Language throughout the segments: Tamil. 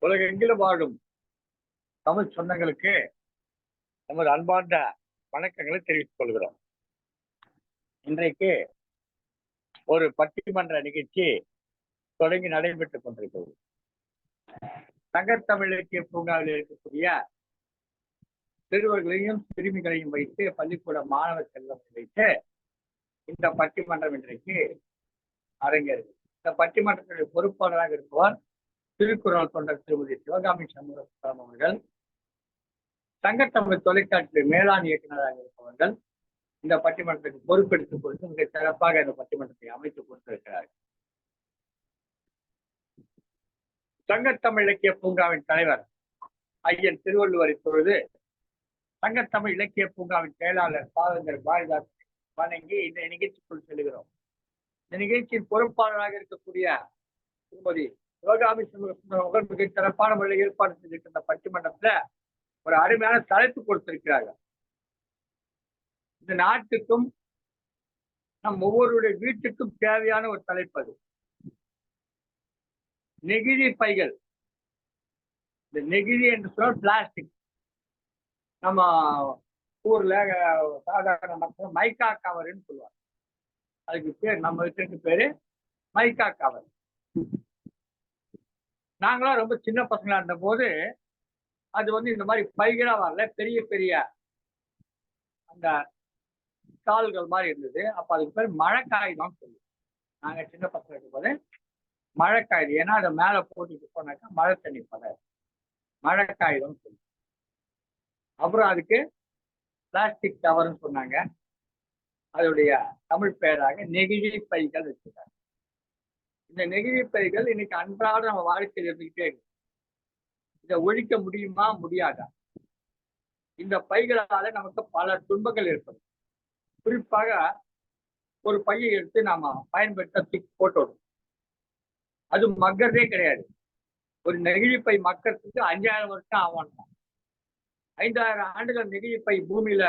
உலகெங்கிலும் வாழும் தமிழ் சொந்தங்களுக்கு நமது அன்பார்ந்த வணக்கங்களை தெரிவித்துக் கொள்கிறோம். இன்றைக்கு ஒரு பட்டிமன்ற நிகழ்ச்சி தொடங்கி நடைபெற்றுக் கொண்டிருக்கிறது. சங்கத்தமிழ் இலக்கிய பூங்காவில் இருக்கக்கூடிய சிறுவர்களையும் சிறுமிகளையும் வைத்து பள்ளிக்கூட மாணவர் செல்வத்தை வைத்து இந்த பட்டிமன்றம் இன்றைக்கு அரங்கேறுகிறது. இந்த பட்டிமன்றத்துடைய பொறுப்பாளராக இருப்பவர் திருக்குறள் தொண்டர் திருமதி சிவகாமி சண்முகம் அவர்கள். சங்கத்தமிழ் தொலைக்காட்சி மேலாண் இயக்குநராக இருப்பவர்கள் இந்த பட்டிமன்றத்துக்கு பொறுப்பெடுத்துக் கொடுத்து மிக சிறப்பாக இந்த பட்டிமன்றத்தை அமைத்துக் கொடுத்திருக்கிறார்கள். சங்கத்தமிழ் இலக்கிய பூங்காவின் தலைவர் ஐயன் திருவள்ளுவர் இப்பொழுது சங்கத்தமிழ் இலக்கிய பூங்காவின் செயலாளர் பாவேந்தர் பாரதிதாஸ் வணங்கி இந்த நிகழ்ச்சிக்குள் செல்கிறோம். இந்த நிகழ்ச்சியின் பொறுப்பாளராக இருக்கக்கூடிய திருமதி சிவகாமி அவர்கள் மிக சிறப்பான முறையில் ஏற்பாடு செஞ்சிருக்கிற பட்டிமன்றத்துல ஒரு அருமையான தலைப்பு கொடுத்திருக்கிறார்கள். இந்த நாட்டுக்கும் நம் ஒவ்வொருடைய வீட்டுக்கும் தேவையான ஒரு தலைப்பு அது. நெகிழி பைகள். இந்த நெகிழி என்று சொன்னால் பிளாஸ்டிக். நம்ம ஊர்ல சாதாரண மக்கள் மைக்கா கவர்ன்னு சொல்லுவாங்க. அதுக்கு பேர் நம்ம வீட்டுக்கு பேரு மைக்கா கவர். நாங்களாம் ரொம்ப சின்ன பசங்களா இருந்த போது அது இந்த மாதிரி பைகளா வரல, பெரிய பெரிய அந்த ஸ்டால்கள் மாதிரி இருந்தது. அப்ப அதுக்கு பேர் மழைக்காகிதம் சொல்லுவோம். நாங்க சின்ன பசங்க இருக்கும் போது மழைக்காகிதம், ஏன்னா அதை மேல போட்டுட்டு போனாக்கா மழை தண்ணி படாது, மழைக்காகிதம் சொல்லுவோம். அப்புறம் அதுக்கு பிளாஸ்டிக் கவர்னு சொன்னாங்க. அதோடைய தமிழ் பெயராக நெகிழி பைகள் வச்சிருக்காங்க. இந்த நெகிழி பைகள் இன்னைக்கு அன்றாட நம்ம வாழ்க்கையில் இருந்துகிட்டே இருக்கு. இதை ஒழிக்க முடியுமா, முடியாதா? இந்த பைகளால நமக்கு பல துன்பங்கள் ஏற்படும். குறிப்பாக ஒரு பையை எடுத்து நாம பயன்படுத்த போட்டோம், அது மக்கறதே கிடையாது. ஒரு நெகிழி பை மக்கறதுக்கு 5000 வருஷம் ஆகும். 5000 ஆண்டுகள் நெகிழி பை பூமியில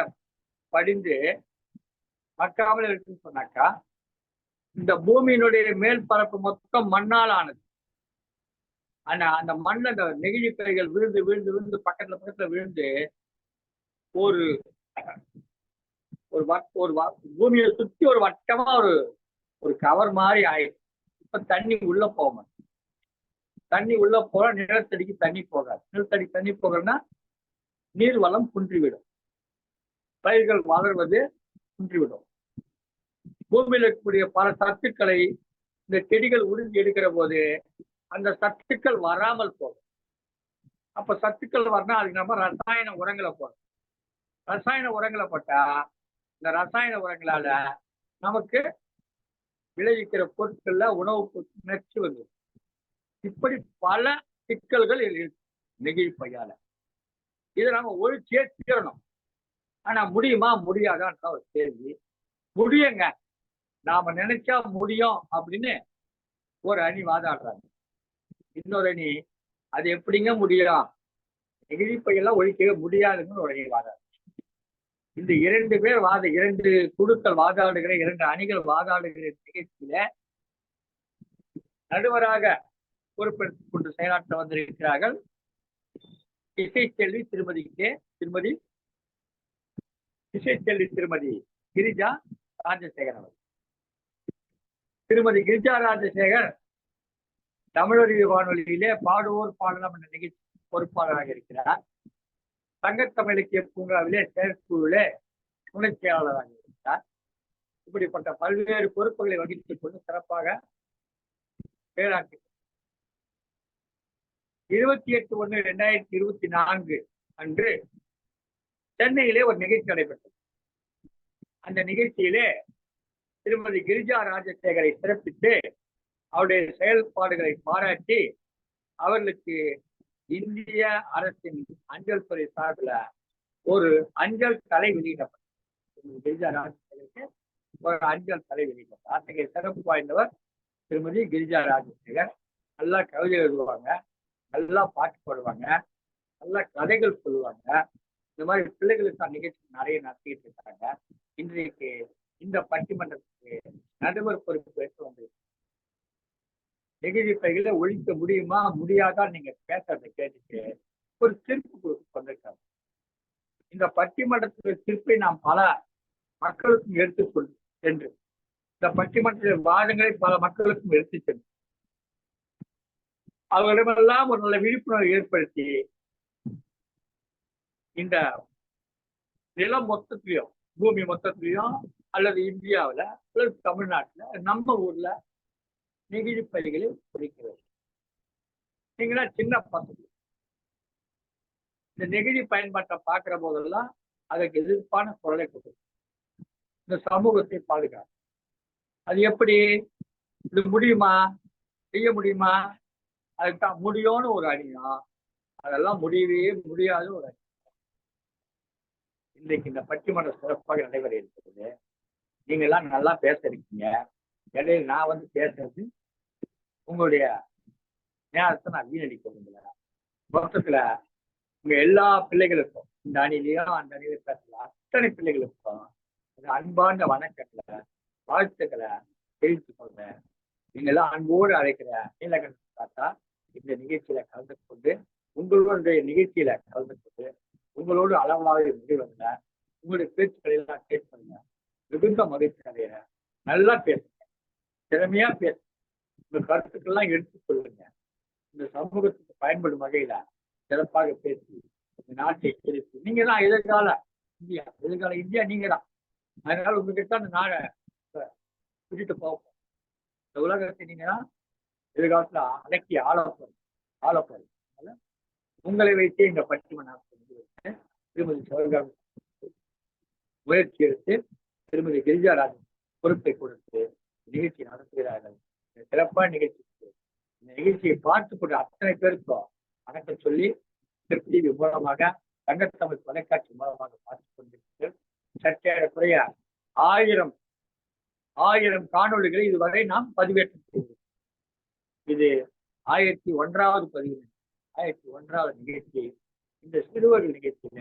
படிந்து மக்காமல் இருக்குன்னு சொன்னாக்கா, இந்த பூமியினுடைய மேல் பரப்பு மொத்தம் மண்ணால் ஆனது. ஆனா அந்த மண்ணில் அந்த நெகிழி பைகள் விழுந்து விழுந்து விழுந்து பக்கத்துல விழுந்து ஒரு பூமியை சுத்தி ஒரு வட்டமா ஒரு கவர் மாதிரி ஆயிடுச்சு. இப்ப தண்ணி உள்ள போக, தண்ணி உள்ள போக நிலத்தடிக்கு தண்ணி போகாது. நிலத்தடி தண்ணி போகலன்னா நீர்வளம் குன்றிவிடும், பயிர்கள் வளர்வது குன்றிவிடும். பூமியில் இருக்கக்கூடிய பல சத்துக்களை இந்த செடிகள் உறிஞ்சி எடுக்கிற போது அந்த சத்துக்கள் வராமல் போகும். அப்ப சத்துக்கள் வரணும், அதுக்கு நம்ம ரசாயன உரங்களை போடணும். ரசாயன உரங்களை போட்டா இந்த ரசாயன உரங்களால நமக்கு விளைவிக்கிற பொருட்கள்ல உணவு நச்சு வந்து இப்படி பல சிக்கல்கள் நெகிழி பையால. இதை நம்ம ஒழிச்சே தீரணும். ஆனா முடியுமா முடியாதான்ற ஒரு கேள்வி. முடியுங்க, நாம நினைச்சா முடியும் அப்படின்னு ஒரு அணி வாதாடுறாங்க. இன்னொரு அணி அது எப்படிங்க முடியும், நெகிழி பையெல்லாம் ஒழிக்கவே முடியாதுன்னு ஒரு அணி வாதாடு. இந்த இரண்டு குழுக்கள் வாதாடுகிற, 2 அணிகள் வாதாடுகிற நிகழ்ச்சியில நடுவராக பொறுப்பெடுத்துக் கொண்டு செயலாற்ற வந்திருக்கிறார்கள் இசைச்செல்வி திருமதி கிரிஜா ராஜசேகர் அவர்கள். திருமதி கிரிஜா ராஜசேகர் தமிழறிவு வானொலியிலே பாடுவோர் பாடலாம் என்ற நிகழ்ச்சி பொறுப்பாளராக இருக்கிறார். சங்கத்தமிழ் இலக்கிய பூங்காவிலே செயற்குழுவிலே துணை செயலாளராக இருக்கிறார். இப்படிப்பட்ட பல்வேறு பொறுப்புகளை வகித்துக் கொண்டு சிறப்பாக செயலாற்றி 28/1/2024 அன்று சென்னையிலே ஒரு நிகழ்ச்சி நடைபெற்றது. அந்த நிகழ்ச்சியிலே திருமதி கிரிஜா ராஜசேகரை சிறப்பித்து அவருடைய செயல்பாடுகளை பாராட்டி அவர்களுக்கு இந்திய அரசின் அஞ்சல் துறை சார்பில் ஒரு அஞ்சல் தலை வெளியிடப்பட்டது. கிரிஜா ராஜசேகருக்கு ஒரு அஞ்சல் தலை வெளியிடப்பட்டது. அத்தகைய சிறப்பு வாய்ந்தவர் திருமதி கிரிஜா ராஜசேகர். நல்லா கவிதை எழுதுவாங்க, நல்லா பாட்டு பாடுவாங்க, நல்ல கதைகள் சொல்லுவாங்க. இந்த மாதிரி பிள்ளைகளுக்கான நிகழ்ச்சி நிறைய நடத்திட்டு இருக்காங்க. இன்றைக்கு இந்த பட்டிமன்றத்துக்கு நடுவர் பொறுப்பு ஏற்று வந்து நெகிழி பைகளை ஒழிக்க முடியுமா முடியாதா நீங்க பேசுறதை கேட்டுட்டு ஒரு தீர்ப்பு கொடுத்து வந்திருக்காங்க. இந்த பட்டிமன்றத்துடைய தீர்ப்பை நாம் பல மக்களுக்கும் எடுத்துக்கொண்டு சென்று இந்த பட்டிமன்ற வாதங்களை பல மக்களுக்கும் எடுத்து சென்று அவர்களிடமெல்லாம் ஒரு நல்ல விழிப்புணர்வு ஏற்படுத்தி இந்த நிலம் மொத்தத்திலையும் பூமி மொத்தத்திலையும் அல்லது இந்தியாவில் அல்லது தமிழ்நாட்டில் நம்ம ஊர்ல நெகிழி பைகளை குறைக்கிறது. நீங்களா சின்ன பசங்க இந்த நெகிழி பயன்பாட்டை பார்க்கிற போதெல்லாம் அதற்கு எதிர்ப்பான குரலை கொடுக்கும். இந்த சமூகத்தை பாதுகாக்கும். அது எப்படி இது முடியுமா செய்ய முடியுமா? அதுதான் முடியும்னு ஒரு அணியும் அதெல்லாம் முடியவே முடியாத ஒரு அணி. இன்றைக்கு இந்த பட்டிமன்றம் சிறப்பாக நடைபெற இருக்கிறது. நீங்க எல்லாம் நல்லா பேச இருக்கீங்க. இடையில நான் வந்து பேசுறது உங்களுடைய நேரத்தை நான் வீணடிக்க விரும்பல. மொத்தத்துல உங்க எல்லா பிள்ளைகளுக்கும் இந்த அணிலையும் அந்த அணியில பேசலாம் அத்தனை பிள்ளைகளுக்கும் அன்பான வணக்கங்களை வாழ்த்துக்களை தெரிவித்து கொள்றேன். நீங்க எல்லாம் அன்போடு அழைக்கிற நீலகண்டன் தாத்தா இந்த நிகழ்ச்சியில கலந்து கொண்டு உங்களுடைய நிகழ்ச்சியில கலந்து கொண்டு உங்களோடு அளவாக முடிவதில்ல உங்களுடைய பேச்சுக்களை எல்லாம் கேட்பீங்க. மிகுந்த மகிழ்ச்சி அடைகிறேன். நல்லா பேசுங்க, திறமையா பேசுங்க, உங்க கருத்துக்கள்லாம் எடுத்துக் கொள்ளுங்க. இந்த சமூகத்துக்கு பயன்படும் வகையில சிறப்பாக பேசி இந்த நாட்டை திருப்பி நீங்க தான் எதிர்கால இந்தியா நீங்க தான். அதனால உங்ககிட்ட அந்த நாடை விட்டுட்டு போகும். இந்த உலகத்தை நீங்க தான் எதிர்காலத்துல அடக்கி ஆளப்போறீங்க. உங்களை வைத்தே இந்த பட்டிமன்றம் திருமதி சிவகாமி முயற்சி எடுத்து திருமதி கிரிஜாராஜன் பொறுப்பை கொடுத்து நிகழ்ச்சி நடத்துகிறார்கள். சிறப்பான நிகழ்ச்சி. இந்த நிகழ்ச்சியை பார்த்து கொண்டு அத்தனை பேருக்கும் வணக்கம் சொல்லி டிவி மூலமாக தங்கத்தமிழ் தொலைக்காட்சி மூலமாக பார்த்து கொண்டிருக்கிறது. சற்றேறக்குறைய 1000 காணொலிகளை இதுவரை நாம் பதிவேற்றம் செய்தோம். இது 1001வது பதிவு, 1001வது நிகழ்ச்சி. இந்த சிறுவர்கள் நிகழ்ச்சியில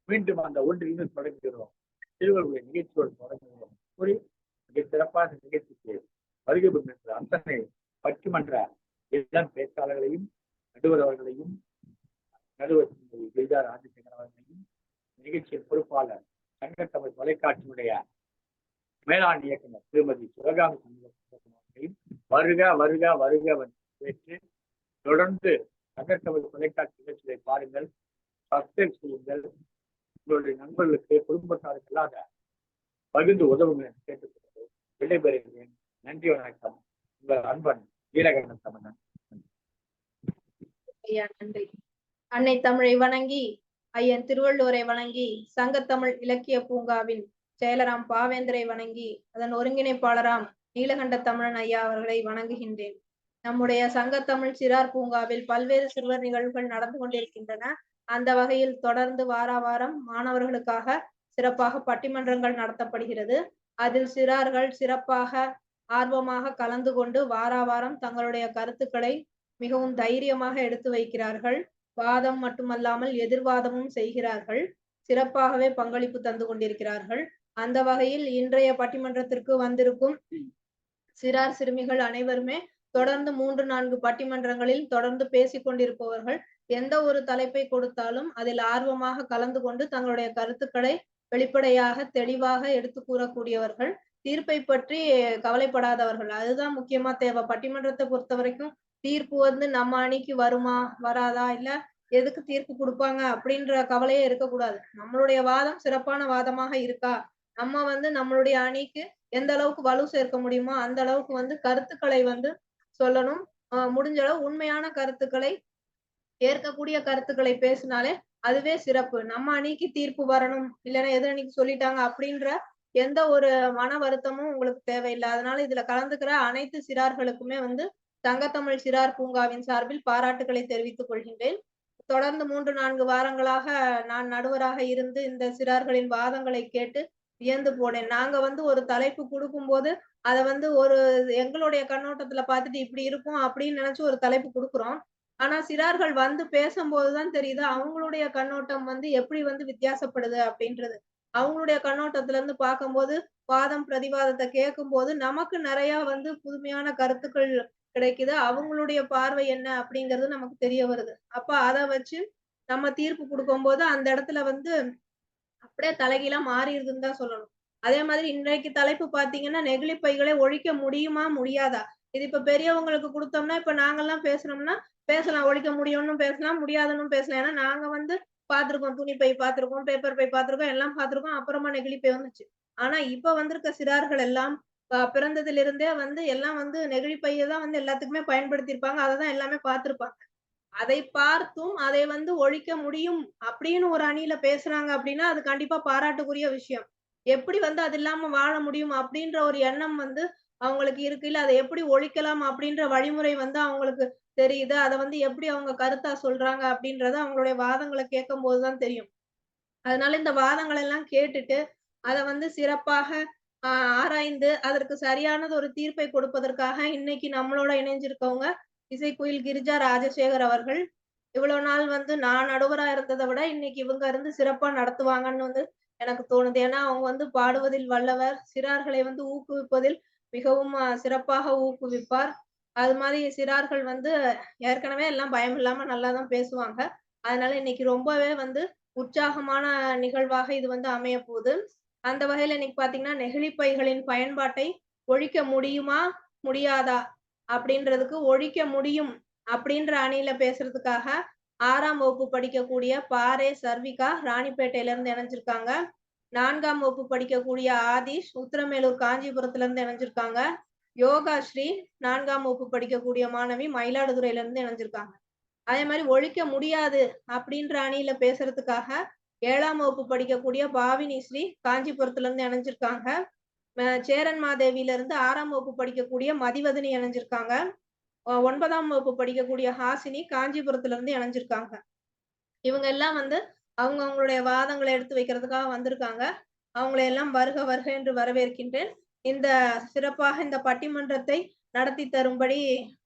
மீண்டும் அந்த ஒன்றிலிருந்து தொடங்குகிறோம். சிறுவர்களுடைய நிகழ்ச்சியோடு தொடங்குகிறோம். ஒரு மிக சிறப்பான நிகழ்ச்சிக்கு வருகை பெற்ற அத்தனை பட்டிமன்ற இளம் பேச்சாளர்களையும் நடுவர் அவர்களையும் நடுவர் கிரிஜா ராஜசேகர் அவர்களையும் நிகழ்ச்சியின் பொறுப்பாளர் தங்கத்தமிழ் தொலைக்காட்சியினுடைய மேலாண் இயக்குனர் திருமதி சிவகாமி அவர்களையும் வருக வருக வருக பெற்று தொடர்ந்து தங்கத்தமிழ் தொலைக்காட்சி நிகழ்ச்சியை பாருங்கள், சப்ஸ்கிரைப் செய்யுங்கள். உங்களுடைய நண்பர்களுக்கு குடும்பத்தாருக்கு இல்லாத பகிர்ந்து உதவுங்கள் என்று கேட்டுக்கொண்டு விடைபெறுகிறேன். நன்றி, வணக்கம். உங்கள் அன்பன் நீலகண்டன் தமிழன். நன்றி. அன்னை தமிழை வணங்கி ஐயன் திருவள்ளுவரை வணங்கி சங்கத்தமிழ் இலக்கிய பூங்காவின் செயலராம் பாவேந்தரை வணங்கி அதன் ஒருங்கிணைப்பாளராம் நீலகண்ட தமிழன் ஐயா அவர்களை வணங்குகின்றேன். நம்முடைய சங்கத்தமிழ் சிறார் பூங்காவில் பல்வேறு சிறுவர் நிகழ்வுகள் நடந்து கொண்டிருக்கின்றன. அந்த வகையில் தொடர்ந்து வாரம் மாணவர்களுக்காக சிறப்பாக பட்டிமன்றங்கள் நடத்தப்படுகிறது. அதில் சிறார்கள் சிறப்பாக ஆர்வமாக கலந்து கொண்டு வாரம் தங்களுடைய கருத்துக்களை மிகவும் தைரியமாக எடுத்து வைக்கிறார்கள். வாதம் மட்டுமல்லாமல் எதிர்வாதமும் செய்கிறார்கள். சிறப்பாகவே பங்களிப்பு தந்து கொண்டிருக்கிறார்கள். அந்த வகையில் இன்றைய பட்டிமன்றத்திற்கு வந்திருக்கும் சிறார் சிறுமிகள் அனைவருமே தொடர்ந்து 3-4 பட்டிமன்றங்களில் தொடர்ந்து பேசிக் கொண்டிருப்பவர்கள். எந்த ஒரு தலைப்பை கொடுத்தாலும் அதில் ஆர்வமாக கலந்து கொண்டு தங்களுடைய கருத்துக்களை வெளிப்படையாக தெளிவாக எடுத்து கூறக்கூடியவர்கள். தீர்ப்பை பற்றி கவலைப்படாதவர்கள். அதுதான் முக்கியமா தேவை. பட்டிமன்றத்தை பொறுத்த வரைக்கும் தீர்ப்பு வந்து நம்ம அணிக்கு வருமா வராதா, இல்ல எதுக்கு தீர்ப்பு கொடுப்பாங்க அப்படின்ற கவலையே இருக்கக்கூடாது. நம்மளுடைய வாதம் சிறப்பான வாதமாக இருக்கா, நம்ம வந்து நம்மளுடைய அணிக்கு எந்த அளவுக்கு வலு சேர்க்க முடியுமோ அந்த அளவுக்கு வந்து கருத்துக்களை வந்து சொல்லணும். முடிஞ்ச அளவு உண்மையான கருத்துக்களை, ஏற்கக்கூடிய கருத்துக்களை பேசினாலே அதுவே சிறப்பு. நம்ம அணிக்கு தீர்ப்பு வரணும், இல்லைன்னா எதிர் அணிக்கு சொல்லிட்டாங்க அப்படின்ற எந்த ஒரு மன வருத்தமும் உங்களுக்கு தேவையில்லை. அதனால இதுல கலந்துக்கிற அனைத்து சிறார்களுக்குமே வந்து தங்கத்தமிழ் சிறார் பூங்காவின் சார்பில் பாராட்டுகளை தெரிவித்துக் கொள்கின்றேன். தொடர்ந்து 3-4 வாரங்களாக நான் நடுவராக இருந்து இந்த சிறார்களின் வாதங்களை கேட்டு வியந்து போனேன். நாங்க வந்து ஒரு தலைப்பு கொடுக்கும்போது அதை வந்து ஒரு எங்களுடைய கண்ணோட்டத்துல பார்த்துட்டு இப்படி இருக்கும் அப்படின்னு நினைச்சு ஒரு தலைப்பு கொடுக்குறோம். ஆனா சிறார்கள் வந்து பேசும்போதுதான் தெரியுது அவங்களுடைய கண்ணோட்டம் வந்து எப்படி வந்து வித்தியாசப்படுது அப்படின்றது. அவங்களுடைய கண்ணோட்டத்துல இருந்து பார்க்கும்போது வாதம் பிரதிவாதத்தை கேட்கும் போது நமக்கு நிறைய வந்து புதுமையான கருத்துக்கள் கிடைக்குது. அவங்களுடைய பார்வை என்ன அப்படிங்கிறது நமக்கு தெரிய வருது. அப்ப அத வச்சு நம்ம தீர்ப்பு குடுக்கும்போது அந்த இடத்துல வந்து அப்படியே தலைகீழா மாறிருதுன்னு தான் சொல்லணும். அதே மாதிரி இன்றைக்கு தலைப்பு பார்த்தீங்கன்னா, நெகிழி பைகளை ஒழிக்க முடியுமா? முடியாதா? இது இப்ப பெரியவங்களுக்கு குடுத்தோம்னா, இப்ப நாங்கலாம் பேசுனோம்னா, பேசலாம். ஒழிக்க முடியும்னு பேசலாம், முடியாதுன்னும் பேசலாம். ஏன்னா நாங்க வந்து பார்த்துருக்கோம். துணி பை பார்த்துருக்கோம், பேப்பர் பை பார்த்துருக்கோம், எல்லாம் பார்த்துருக்கோம். அப்புறமா நெகிழி பை வந்துச்சு. ஆனா இப்ப வந்திருக்க சிறார்கள் எல்லாம் பிறந்ததிலிருந்தே வந்து எல்லாம் வந்து நெகிழி பைய தான் வந்து எல்லாத்துக்குமே பயன்படுத்தியிருப்பாங்க. அத தான் எல்லாமே பார்த்திருப்பாங்க. அதை பார்த்தும் அதை வந்து ஒழிக்க முடியும் அப்படின்னு ஒரு அணியில பேசுறாங்க அப்படின்னா, அது கண்டிப்பா பாராட்டுக்குரிய விஷயம். எப்படி வந்து அது இல்லாம வாழ முடியும் அப்படின்ற ஒரு எண்ணம் வந்து அவங்களுக்கு இருக்கு. இல்ல அத எப்படி ஒழிக்கலாம் அப்படின்ற வழிமுறை வந்து அவங்களுக்கு தெரியுது. அத வந்து எப்படி அவங்க கருத்தா சொல்றாங்க அப்படின்றத அவங்களுடைய வாதங்கள கேட்கும்போது தான் தெரியும். அதனால இந்த வாதங்கள் எல்லாம் கேட்டுட்டு, அத வந்து சிறப்பாக ஆ ஆராய்ந்து, அதற்கு சரியானது ஒரு தீர்ப்பை கொடுப்பதற்காக இன்னைக்கு நம்மளோட இணைஞ்சிருக்கவங்க, இசைக்குயில் கிரிஜா ராஜசேகர் அவர்கள். இவ்வளவு நாள் வந்து நான் நடுவரா இருந்தத விட, இன்னைக்கு இவங்க இருந்து சிறப்பா நடத்துவாங்கன்னு வந்து எனக்கு தோணுது. ஏன்னா, அவங்க வந்து பாடுவதில் வல்லவர். சிறார்களை வந்து ஊக்குவிப்பதில் மிகவும் சிறப்பாக ஊக்குவிப்பார். அது மாரி சிறார்கள் வந்து ஏற்கனவே எல்லாம் பயமில்லாம நல்லா தான் பேசுவாங்க. அதனால இன்னைக்கு ரொம்பவே வந்து உற்சாகமான நிகழ்வாக இது வந்து அமையப்போது. அந்த வகையில இன்னைக்கு பார்த்தீங்கன்னா, நெகிழி பைகளின் பயன்பாட்டை ஒழிக்க முடியுமா? முடியாதா? அப்படின்றதுக்கு ஒழிக்க முடியும் அப்படின்ற அணியில பேசுறதுக்காக 6ஆம் வகுப்பு படிக்கக்கூடிய பாரே சர்விகா ராணிப்பேட்டையில இருந்து இணைஞ்சிருக்காங்க. 4ஆம் வகுப்பு படிக்கக்கூடிய ஆதிஷ் உத்திரமேலூர் காஞ்சிபுரத்துல இருந்து இணைஞ்சிருக்காங்க. யோகா ஸ்ரீ 4ஆம் வகுப்பு படிக்கக்கூடிய மாணவி மயிலாடுதுறையில இருந்து இணைஞ்சிருக்காங்க. அதே மாரி ஒழிக்க முடியாது அப்படின்ற அணியில பேசுறதுக்காக 7ஆம் வகுப்பு படிக்கக்கூடிய பாவினி ஸ்ரீ காஞ்சிபுரத்துல இருந்து இணைஞ்சிருக்காங்க. சேரன் மாதேவியில இருந்து 6ஆம் வகுப்பு படிக்கக்கூடிய மதிவதனி இணைஞ்சிருக்காங்க. 9ஆம் வகுப்பு படிக்கக்கூடிய ஹாசினி காஞ்சிபுரத்துல இருந்து இணைஞ்சிருக்காங்க. இவங்க எல்லாம் வந்து அவங்களுடைய வாதங்கள எடுத்து வைக்கிறதுக்காக வந்திருக்காங்க. அவங்கள எல்லாம் வருக வருக என்று வரவேற்கின்றேன். இந்த சிறப்பாக இந்த பட்டிமன்றத்தை நடத்தி தரும்படி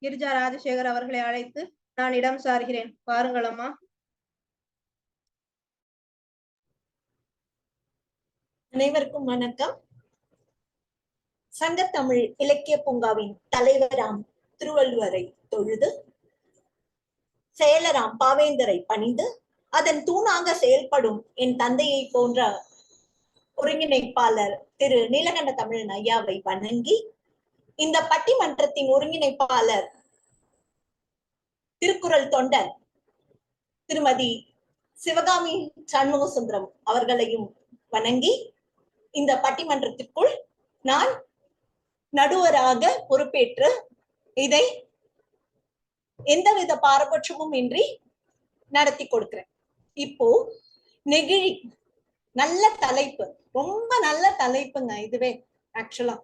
கிரிஜா ராஜசேகர் அவர்களை அழைத்து நான் இடம் சார்கிறேன். வாருங்கள் அம்மா. அனைவருக்கும் வணக்கம். சங்கத்தமிழ் இலக்கிய பூங்காவின் தலைவராம் திருவள்ளுவரை தொழுது, செயலராம் பாவேந்தரை பணிந்து, அதன் தூணாக செயல்படும் என் தந்தையை போன்ற ஒருங்கிணைப்பாளர் திரு நீலகண்ட தமிழன் ஐயாவை வணங்கி, இந்த பட்டிமன்றத்தின் ஒருங்கிணைப்பாளர் திருக்குறள் தொண்டர் திருமதி சிவகாமி சண்முகசுந்தரம் அவர்களையும் வணங்கி, இந்த பட்டிமன்றத்திற்குள் நான் நடுவராக பொறுப்பேற்று இதை எந்தவித பாரபட்சமும் இன்றி நடத்தி கொடுக்கிறேன். இப்போ நெகிழி, நல்ல தலைப்பு, ரொம்ப நல்ல தலைப்புங்க இதுவே. ஆக்சுவலா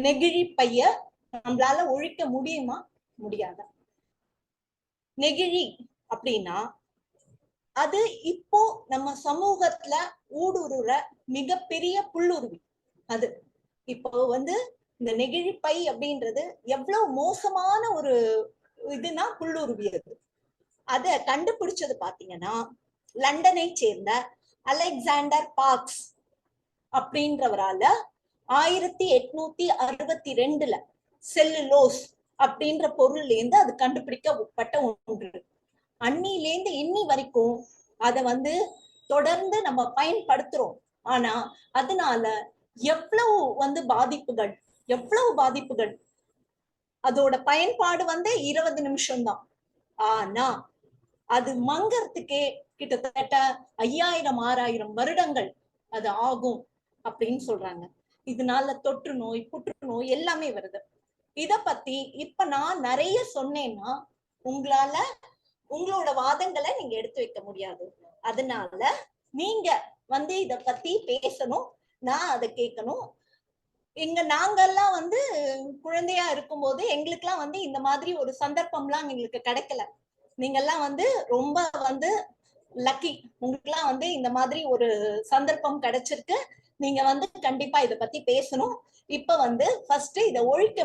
நெகிழி பைய நம்மளால ஒழிக்க முடியுமா முடியாதா? நெகிழி அப்படின்னா அது இப்போ நம்ம சமூகத்துல ஊடுருற மிகப்பெரிய புல்லுருவி. அது இப்போ வந்து இந்த நெகிழி பை அப்படின்றது எவ்வளவு மோசமான ஒரு இதுனா புல்லுருவி. அத கண்டுபிடிச்சது பாத்தீங்கன்னா லண்டனை சேர்ந்த அலெக்சாண்டர் பார்க்ஸ் அப்படின்றவரால 1862 செல்லுலோஸ் அப்படின்ற பொருள்ல இருந்து அது கண்டுபிடிக்கப்பட்ட ஒன்று. அன்னிலேந்து இன்னி வரைக்கும் அத வந்து தொடர்ந்து நம்ம பயன்படுத்துறோம். ஆனா அதனால எவ்வளவு வந்து பாதிப்புகள். அதோட பயன்பாடு வந்து 20 நிமிஷம் தான். ஆனா அது மங்கறதுக்கே கிட்டத்தட்ட 5000-6000 வருடங்கள் அது ஆகும் அப்படின்னு சொல்றாங்க. இதனால தொற்று நோய், புற்றுநோய் எல்லாமே வருது. இத பத்தி இப்ப நான் நிறைய சொன்னேன்னா உங்களோட வாதங்களை நீங்க எடுத்து வைக்க முடியாது. அதனால நீங்க வந்து இத பத்தி பேசணும், நான் அதை கேட்கணும். நாங்கெல்லாம் வந்து குழந்தையா இருக்கும்போது எங்களுக்கெல்லாம் வந்து இந்த மாதிரி ஒரு சந்தர்ப்பம்லாம் எங்களுக்கு கிடைக்கல. நீங்கெல்லாம் வந்து ரொம்ப வந்து லக்கி. உங்களுக்குலாம் வந்து இந்த மாதிரி ஒரு சந்தர்ப்பம் கிடைச்சிருக்கு. நீங்க வந்து கண்டிப்பா இத பத்தி பேசணும். இப்ப வந்து ஃபர்ஸ்ட் இத ஒழிக்க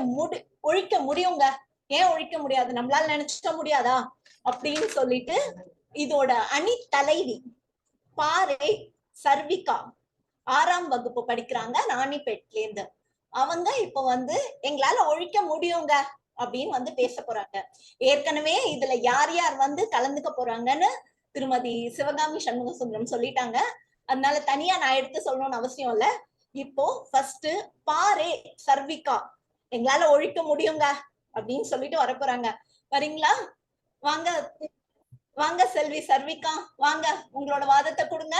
முடியுங்க. ஏன் ஒழிக்க முடியாது? நம்மளால நினைச்சுக்க முடியாதா அப்படின்னு சொல்லிட்டு இதோட அணி தலைவி பாரே சர்விகா 6ஆம் வகுப்பு படிக்கிறாங்க ராணிப்பேட்ல இருந்து. அவங்க இப்ப வந்து எங்களால ஒழிக்க முடியுங்க அப்படின்னு வந்து பேச போறாங்க. ஏற்கனவே இதுல யார் யார் வந்து கலந்துக்க போறாங்கன்னு திருமதி சிவகாமி சண்முக சுந்தரம் சொல்லிட்டாங்க. அதனால தனியா நான் எடுத்து சொல்லணும்னு அவசியம் இல்ல. இப்போ ஃபர்ஸ்ட் பாரே சர்விகா எங்களால ஒழிக்க முடியுங்க அப்படின்னு சொல்லிட்டு வர போறாங்க. வரீங்களா? வாங்க வாங்க செல்வி சர்விகா, வாங்க உங்களோட வாதத்தை கொடுங்க.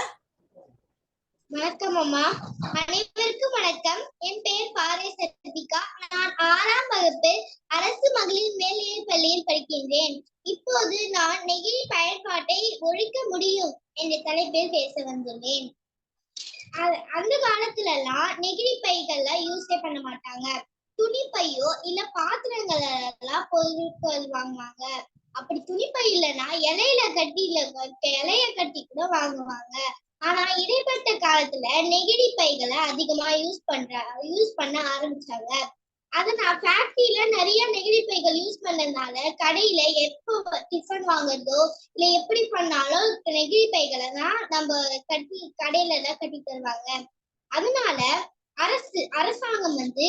வணக்கம் அம்மா. அனைவருக்கும் வணக்கம். என் பெயர் பாரே சர்விகா. நான் 6ஆம் வகுப்பு அரசு மகளிர் மேல்நிலைப் பள்ளியில் படிக்கின்றேன். இப்போது நான் நெகிழி பயன்பாட்டை ஒழிக்க முடியும் என்ற தலைப்பில் பேச வந்துள்ளேன். அந்த காலத்துல எல்லாம் நெகிழி பைகள்ல யூஸே பண்ண மாட்டாங்க. துணி பையோ இல்ல பாத்திரங்கள் எல்லாம் பொருட்கள் வாங்குவாங்க. அப்படி துணி பை இல்லைன்னா இலைய கட்டி கூட வாங்குவாங்க. ஆனா இடைப்பட்ட காலத்துல நெகிழி பைகளை அதிகமா யூஸ் பண்ண ஆரம்பிச்சாங்க. அதனால ஃபேக்டரியில நிறைய நெகிழி பைகள் யூஸ் பண்ணதுனால கடையில எப்போ டிஃபன் வாங்குறதோ இல்ல எப்படி பண்ணாலும் நெகிழி பைகளை தான் நம்ம கடையில எல்லாம் கட்டி தருவாங்க. அதனால அரசாங்கம் வந்து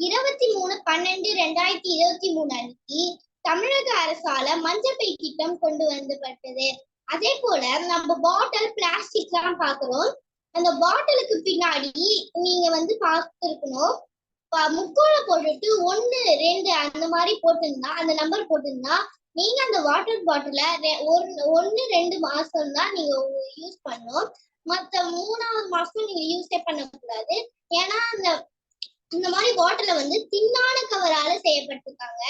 23/12/2023 அன்னைக்கு தமிழக அரசால மஞ்சப்பை திட்டம் கொண்டு வந்துபட்டது. அதே போல நம்ம பாட்டில் பிளாஸ்டிக் எல்லாம் பாக்குறோம். அந்த பாட்டிலுக்கு பின்னாடி நீங்க வந்து பார்த்திருக்கணும், முக்கோணம் போட்டுட்டு 1, 2 அந்த மாதிரி போட்டிருந்தா, அந்த நம்பர் போட்டிருந்தா நீங்க அந்த வாட்டர் பாட்டில 1, 2 மாசம் தான் நீங்க யூஸ் பண்ணணும். மத்த 3ஆவது மாசம் நீங்க யூஸே பண்ணக்கூடாது. ஏன்னா இந்த மாதிரி பாட்டில வந்து தின்னான கவரால செய்யப்பட்டிருக்காங்க.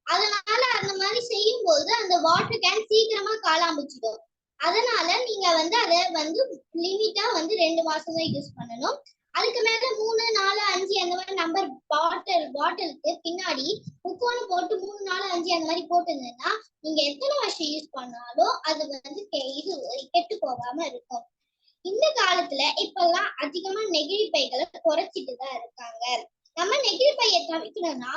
அதனால அந்த மாதிரி செய்யும் போது அந்த வாட்டர் கேன் சீக்கிரமா காலாம்பிச்சிடும். அதனால நீங்க வந்து அதை வந்து லிமிட்டா வந்து 2 மாசம் தான் யூஸ் பண்ணணும். அதுக்கு மேல 3, 4, 5 அந்த மாதிரி நம்பர் பாட்டிலுக்கு பின்னாடி முக்கோணம் போட்டு 3, 4, 5 அந்த மாதிரி போட்டிருந்ததுன்னா நீங்க எத்தனை வருஷம் யூஸ் பண்ணாலும் அது வந்து கெட்டு போகாம இருக்கும். இந்த காலத்துல இப்பெல்லாம் அதிகமா நெகிழி பைகளை குறைச்சிட்டு தான் இருக்காங்க. நம்ம நெகிழி பையை தவிர்க்கணும்னா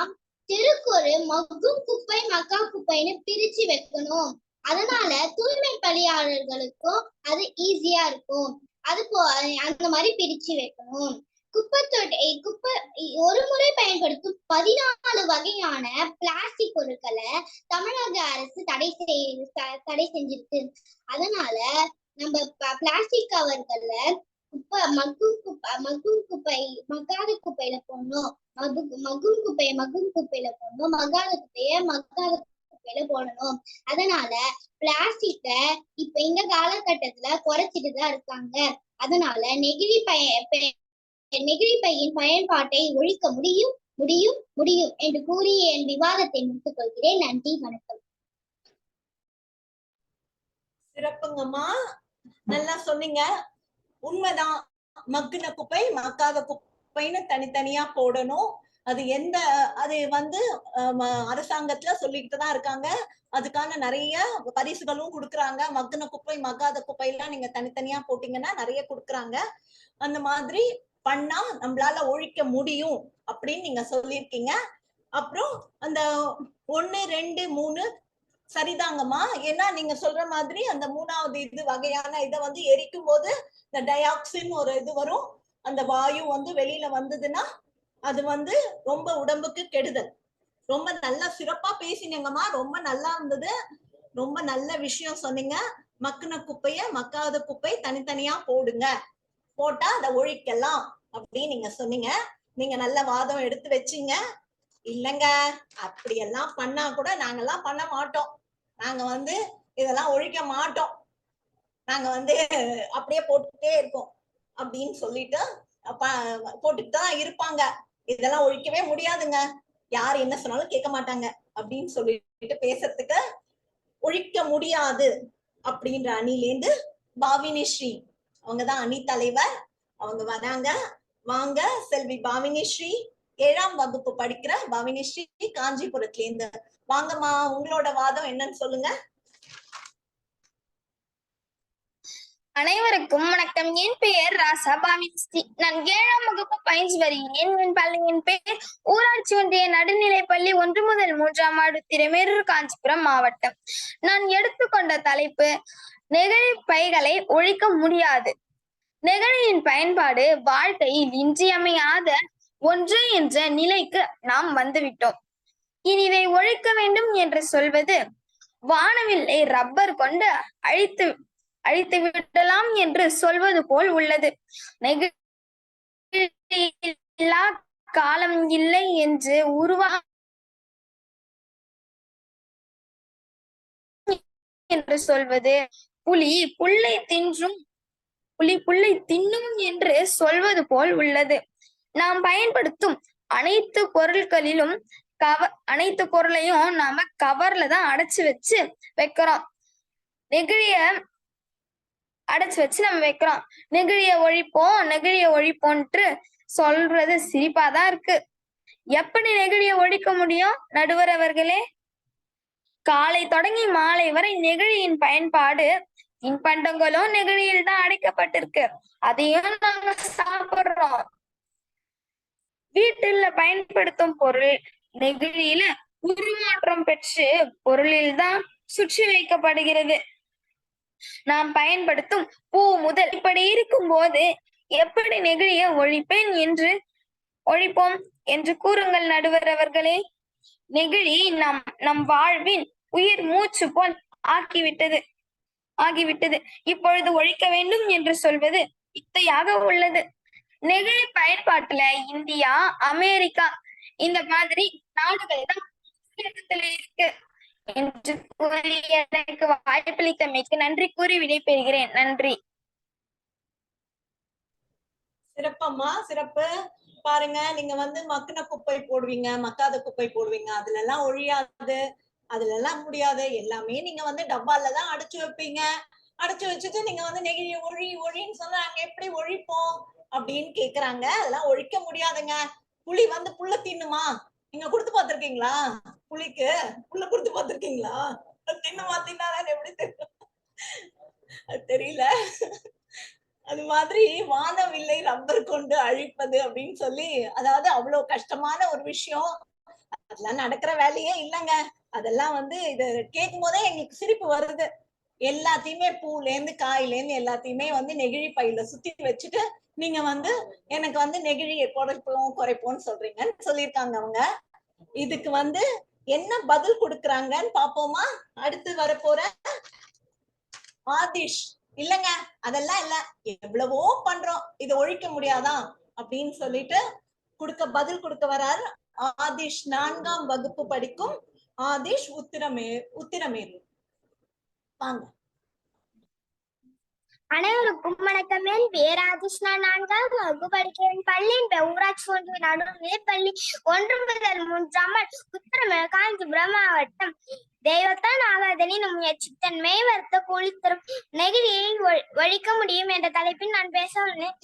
தெருக்கு ஒரு மக்கும் குப்பை மக்கா குப்பைன்னு பிரிச்சு வைக்கணும். அதனால தூய்மை பணியாளர்களுக்கும் அது ஈஸியா இருக்கும். அந்த மாதிரி பிரிச்சு வைக்கணும். குப்பை ஒரு முறை பயன்படுத்தும் 14 வகையான பிளாஸ்டிக் பொருட்களை தமிழக அரசு தடை செஞ்சிருக்கு. அதனால நம்ம பிளாஸ்டிக் கவர்கள்ல மக்கும் குப்பை மக்காத குப்பையில போடணும், மக்கும் குப்பையில போடணும், மக்காத குப்பையில போடணும். அதனால பிளாஸ்டிக்க இப்ப இந்த காலகட்டத்துல குறைச்சிட்டு தான் இருக்காங்க. அதனால நெகிழி பையின் பயன்பாட்டை ஒழிக்க முடியும் முடியும் முடியும் என்று கூறி என் விவாதத்தை முடித்துக் கொள்கிறேன். நன்றி, வணக்கம். சிறப்புங்கம்மா, நல்லா சொன்னீங்க. உண்மைதான், மக்குன குப்பை மக்காத குப்பைன்னு தனித்தனியா போடணும். அது வந்து அரசாங்கத்துல சொல்லிட்டு தான் இருக்காங்க. அதுக்கான நிறைய பரிசுகளும் கொடுக்குறாங்க. மக்குன குப்பை மக்காத குப்பை எல்லாம் நீங்க தனித்தனியா போட்டீங்கன்னா நிறைய கொடுக்குறாங்க. அந்த மாதிரி பண்ணா நம்மளால ஒழிக்க முடியும் அப்படின்னு நீங்க சொல்லியிருக்கீங்க. அப்புறம் அந்த 1, 2, 3 சரிதாங்கம்மா. ஏன்னா நீங்க சொல்ற மாதிரி அந்த 3வது வகையான இதை வந்து எரிக்கும் போது இந்த டயாக்சின் ஒரு இது வரும். அந்த வாயு வந்து வெளியில வந்ததுன்னா அது வந்து ரொம்ப உடம்புக்கு கெடுதல். ரொம்ப நல்லா சிறப்பா பேசினீங்கம்மா, ரொம்ப நல்லா இருந்தது. ரொம்ப நல்ல விஷயம் சொன்னீங்க. மக்குன குப்பைய மக்காத குப்பை தனித்தனியா போடுங்க, போட்டா அதை ஒழிக்கலாம் அப்படின்னு நீங்க சொன்னீங்க. நீங்க நல்ல வாதம் எடுத்து வச்சீங்க. இல்லைங்க, அப்படியெல்லாம் பண்ணா கூட நாங்கெல்லாம் பண்ண மாட்டோம். நாங்க வந்து இதெல்லாம் ஒழிக்க மாட்டோம், நாங்க வந்து அப்படியே போட்டுட்டே இருக்கோம் அப்படின்னு சொல்லிட்டு போட்டுட்டு தான் இருப்பாங்க. இதெல்லாம் ஒழிக்கவே முடியாதுங்க, யார் என்ன சொன்னாலும் கேட்க மாட்டாங்க அப்படின்னு சொல்லிட்டு பேசுறதுக்கு ஒழிக்க முடியாது அப்படின்ற அணிலேருந்து பாவினி ஸ்ரீ அவங்கதான் அணி தலைவர். அவங்க வராங்க. வாங்க செல்வி பாவினி ஸ்ரீ, 7ஆம் வகுப்பு படிக்கிற பாவினி ஸ்ரீ, காஞ்சிபுரத்துல இருந்து. வாங்கம்மா, உங்களோட வாதம் என்னன்னு சொல்லுங்க. அனைவருக்கும் வணக்கம். என் பெயர் ராசா பாவினி. நான் 7ஆம் வகுப்பு பயின்று வருகிறேன். என் பள்ளியின் பெயர் ஊராட்சி ஒன்றிய நடுநிலைப்பள்ளி 1 முதல் 3ஆம் ஆண்டு திருமேரூர், காஞ்சிபுரம் மாவட்டம். நான் எடுத்துக்கொண்ட தலைப்பு நெகிழி பைகளை ஒழிக்க முடியாது. நெகிழியின் பயன்பாடு வாழ்க்கையில் இன்றியமையாத ஒன்று என்ற நிலைக்கு நாம் வந்துவிட்டோம். இனி இதை ஒழிக்க வேண்டும் என்று சொல்வது வானவில்லை ரப்பர் கொண்டு அழித்து விடலாம் என்று சொல்வது போல் உள்ளது. நெகிழியில்லா காலம் இல்லை என்று என்று சொல்வது புலி புல்லை தின்னும் என்று சொல்வது போல் உள்ளது. நாம் பயன்படுத்தும் அனைத்து பொருட்களிலும் அனைத்து பொருளையும் நாம கவர்ல தான் அடைச்சு வச்சு வைக்கிறோம். நெகிழிய அடைச்சு வச்சு நம்ம வைக்கிறோம். நெகிழிய ஒழிப்போன்ட்டு சொல்றது சிரிப்பாதான் இருக்கு. எப்படி நெகிழிய ஒழிக்க முடியும் நடுவர் அவர்களே? காலை தொடங்கி மாலை வரை நெகிழியின் பயன்பாடு தின்பண்டங்களும் நெகிழியில் தான் அடைக்கப்பட்டிருக்கு. அதையும் நாங்க சாப்பிடுறோம். வீட்டில் பயன்படுத்தும் பொருள் நெகிழியில உருமாற்றம் பெற்று பொருளில் தான் சுற்றி வைக்கப்படுகிறது. நாம் பயன்படுத்தும் பூ முதல் இப்படி இருக்கும் போது எப்படி நெகிழிய ஒழிப்போம் என்று கூறுங்கள் நடுவர் அவர்களே. நெகிழி நம் வாழ்வின் உயிர் மூச்சு போல் ஆகிவிட்டது. இப்பொழுது ஒழிக்க வேண்டும் என்று சொல்வது இத்தையாக உள்ளது. நெகிழி பயன்பாட்டுல இந்தியா, அமெரிக்கா இந்த மாதிரி நாடுகள் தான் இருக்கு என்று கூறி எனக்கு வாய்ப்பளித்தமைக்கு நன்றி கூறி விடைபெறுகிறேன். நன்றி. சிறப்பம்மா, சிறப்பு. பாருங்க, நீங்க வந்து மக்கின குப்பை போடுவீங்க, மக்காத குப்பை போடுவீங்க, அதுல எல்லாம் ஒழியாது, அதுல எல்லாம் முடியாது. எல்லாமே நீங்க வந்து டப்பால தான் அடைச்சு வைப்பீங்க. அடைச்சு வச்சுட்டு நீங்க வந்து நெகிழி ஒழின்னு சொன்னா நாங்க எப்படி ஒழிப்போம் அப்படின்னு கேக்குறாங்க. அதெல்லாம் ஒழிக்க முடியாதுங்க. புலி வந்து புல்ல தின்னுமா? நீங்க கொடுத்து பாத்திருக்கீங்களா? புலிக்கு புல்ல கொடுத்து பாத்திருக்கீங்களா? தின்னுமா? தின்னாதான் எப்படி தெரியும்? தெரியல. அது மாதிரி வானவில்லை ரப்பர் கொண்டு அழிப்பது அப்படின்னு சொல்லி, அதாவது அவ்வளவு கஷ்டமான ஒரு விஷயம். அதெல்லாம் நடக்கிற வேலையே இல்லைங்க. அதெல்லாம் வந்து இத கேட்கும் போதே எங்களுக்கு சிரிப்பு வருது. எல்லாத்தையுமே பூல இருந்து காயில இருந்து எல்லாத்தையுமே வந்து நெகிழி பையில சுத்தி வச்சுட்டு நீங்க வந்து எனக்கு வந்து நெகிழியை குறைப்போம்னு சொல்றீங்கன்னு சொல்லியிருக்காங்க அவங்க. இதுக்கு வந்து என்ன பதில் கொடுக்குறாங்கன்னு பாப்போமா? அடுத்து வரப்போற ஆதிஷ். இல்லங்க, அதெல்லாம் இல்ல, எவ்வளவோ பண்றோம், இதை ஒழிக்க முடியாதான் அப்படின்னு சொல்லிட்டு பதில் கொடுக்க வராரு ஆதிஷ். 4ஆம் வகுப்பு படிக்கும் ஆதிஷ், உத்திரமேரூர். வாங்க. அனைவருக்கும் வணக்கம். என் பேர் ஆதிஷ். நான் 4ஆம் வகுப்பு படிக்கிறேன். பள்ளியின் ஊராட்சி ஒன்றிய நடுநிலைப்பள்ளி 1 முதல் 3ஆம் உத்திரமேரூர், காஞ்சிபுரம் மாவட்டம். தெய்வத்தான் ஆகாதனின் முயற்சித்தன் மேய்வர்த்த கூலி தரும் நெகிழியை ஒழிக்க முடியும் என்ற தலைப்பில் நான் பேச உள்ளேன்.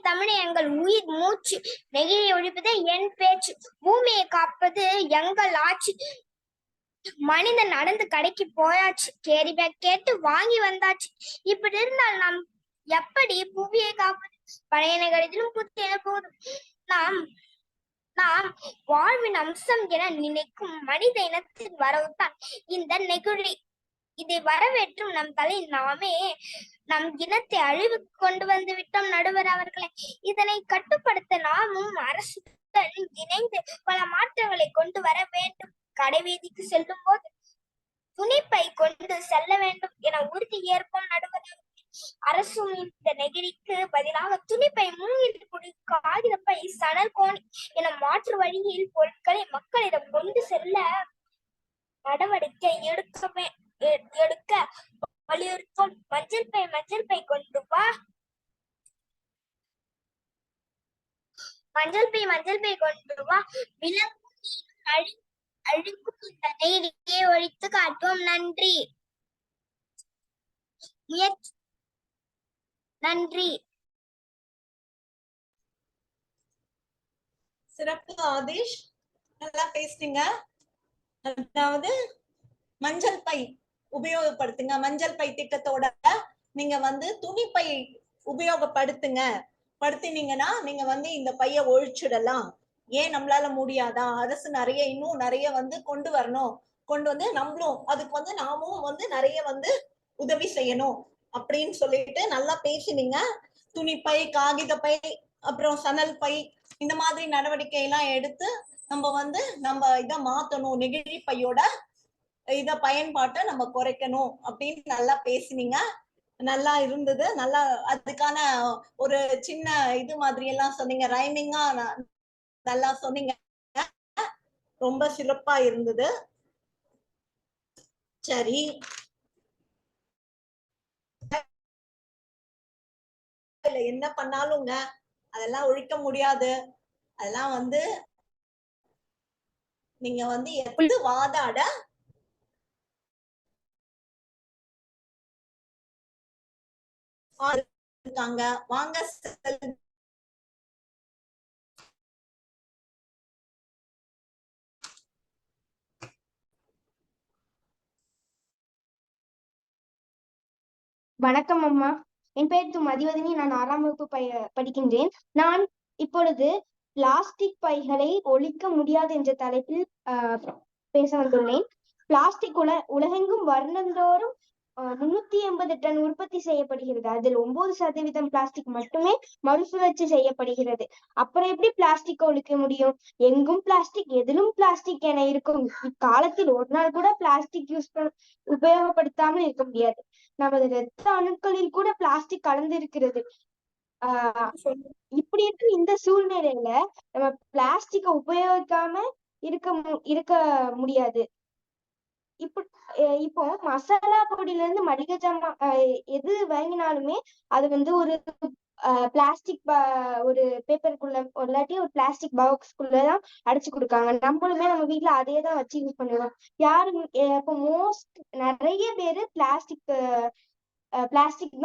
தமிழே எங்கள் உயிர் மூச்சு. நெகிழியை ஒழிப்பது என் பேச்சு. பூமியை காப்பது எங்கள் ஆட்சி. மனிதன் நடந்து கடைக்கு போயாச்சு, கேரி பேக் கேட்டு வாங்கி வந்தாச்சு. இப்படி இருந்தால் நாம் எப்படி புவியை காப்பது? பழைய நகரத்திலும் புத்திய போதும். நாம் வாழ்வின் அம்சம் என நினைக்கும் மனித இனத்தின் வரவுதான் இந்த நெகிழி. இதை வரவேற்றும் நம் நாமே நம் இனத்தை அழிவுக்கு கொண்டு வந்து விட்டோம் நடுவர் அவர்களே. இதனை கட்டுப்படுத்த நாமும் அரசுடன் இணைந்து பல மாற்றங்களை கொண்டு வர வேண்டும். கடைவீதிக்கு செல்லும் போது துணிப்பை கொண்டு செல்ல வேண்டும் என உறுதி ஏற்போம் நடுவர். அரசும் இந்த நெகிழிக்கு பதிலாக துணிப்பை, மூங்கில் குடி, காகிதப்பை, சணல் கோணி என மாற்று வழியில் பொருட்களை மக்களிடம் கொண்டு செல்ல நடவடிக்கை எடுக்க வலியுறுத்தும். மஞ்சள் பை கொண்டு வா, மஞ்சள் பை கொண்டு வா, விலங்கு அழிக்கும் இந்த நெகிழியை ஒழித்து காட்டுவோம். நன்றி. சிறப்பு ஆதிஷ், நல்லா பேசுறீங்க. அதாவது மஞ்சள் பை உபயோகப்படுத்துங்க. மஞ்சள் பை திட்டத்தோட நீங்க வந்து துணிப்பை படுத்தினீங்கன்னா நீங்க வந்து இந்த பைய ஒழிச்சிடலாம். ஏன் நம்மளால முடியாதா? அரசு இன்னும் நிறைய வந்து கொண்டு வரணும். கொண்டு வந்து நம்மளும் அதுக்கு வந்து நாமும் வந்து நிறைய வந்து உதவி செய்யணும் அப்படின்னு சொல்லிட்டு நல்லா பேசினீங்க. துணிப்பை, காகித பை, அப்புறம் சணல் பை, இந்த மாதிரி நடவடிக்கை எல்லாம் எடுத்து நம்ம இத மாத்தணும், நெகிழி பையோட இத பயன்பாட்டை நம்ம குறைக்கணும் அப்படின்னு நல்லா பேசுனீங்க. நல்லா இருந்தது. நல்லா அதுக்கான ஒரு சின்ன இது மாதிரி எல்லாம் சொன்னீங்க, ரைமிங்கா நல்லா சொன்னீங்க. ரொம்ப சிறப்பா இருந்தது. சரி, என்ன பண்ணாலுங்க அதெல்லாம் ஒழிக்க முடியாது. அதெல்லாம் நீங்க எப்படி வாதாட இருக்காங்க. வாங்க வணக்கம் அம்மா. என் பெயர் மதிவதனி. நான் 6ஆம் வகுப்பு படிக்கின்றேன். நான் இப்பொழுது பிளாஸ்டிக் பைகளை ஒழிக்க முடியாது என்ற தலைப்பில் பேச வந்துள்ளேன். பிளாஸ்டிக் உலகெங்கும் வருடந்தோறும் 380 டன் உற்பத்தி செய்யப்படுகிறது. அதில் 9% பிளாஸ்டிக் மட்டுமே மறுசுழற்சி செய்யப்படுகிறது. அப்புறம் எப்படி பிளாஸ்டிக் ஒழிக்க முடியும்? எங்கும் பிளாஸ்டிக், எதிலும் பிளாஸ்டிக் என இருக்கும் இக்காலத்தில் ஒரு நாள் கூட பிளாஸ்டிக் உபயோகப்படுத்தாமல் இருக்க முடியாது. நமது இரத்த அணுக்களில் கூட பிளாஸ்டிக் கலந்து இருக்கிறது. இப்படி இருக்கு இந்த சூழ்நிலையில நம்ம பிளாஸ்டிக்கை உபயோகிக்காம இருக்க முடியாது. இப்போ மசாலா பொடியில இருந்து மளிகை ஜாமான் எது வாங்கினாலுமே அது ஒரு பிளாஸ்டிக் ஒரு பேப்பருக்குள்ள இல்லாட்டி ஒரு பிளாஸ்டிக் பாக்ஸ்குள்ளதான் அடைச்சு கொடுக்காங்க. நம்மளுமே நம்ம வீட்டுல அதே தான் வச்சு யூஸ் பண்ணுவோம். யாரும் இப்போ நிறைய பேரு பிளாஸ்டிக்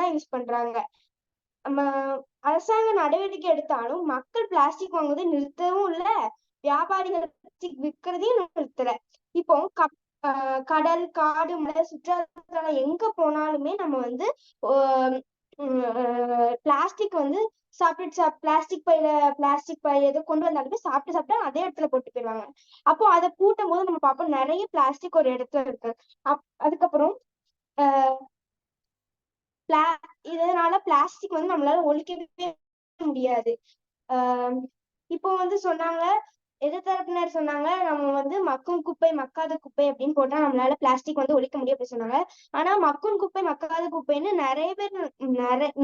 தான் யூஸ் பண்றாங்க. நம்ம அரசாங்க நடவடிக்கை எடுத்தாலும் மக்கள் பிளாஸ்டிக் வாங்குவதை நிறுத்தவும் இல்ல, வியாபாரிகள் பிளாஸ்டிக் விற்கிறதையும் நிறுத்தல. இப்போ கடல், காடு, மலை, சுற்றுலா எங்க போனாலுமே நம்ம பிளாஸ்டிக் பிளாஸ்டிக் பை எதோ கொண்டு வந்தாலுமே சாப்பிட்டா அதே இடத்துல போட்டு போயிடுவாங்க. அப்போ அதை கூட்டும் போது நம்ம பார்ப்போம் நிறைய பிளாஸ்டிக் ஒரு இடத்துல இருக்கு. அதுக்கப்புறம் இதனால பிளாஸ்டிக் நம்மளால ஒழிக்கவே முடியாது. இப்போ சொன்னாங்க, எதிர்த்தரப்பினர் சொன்னாங்க, நம்ம மக்கும் குப்பை மக்காத குப்பை அப்படின்னு போட்டா நம்மளால பிளாஸ்டிக் ஒழிக்க முடியும் அப்படின்னு சொன்னாங்க. ஆனா மக்கும் குப்பை மக்காத குப்பைன்னு நிறைய பேர்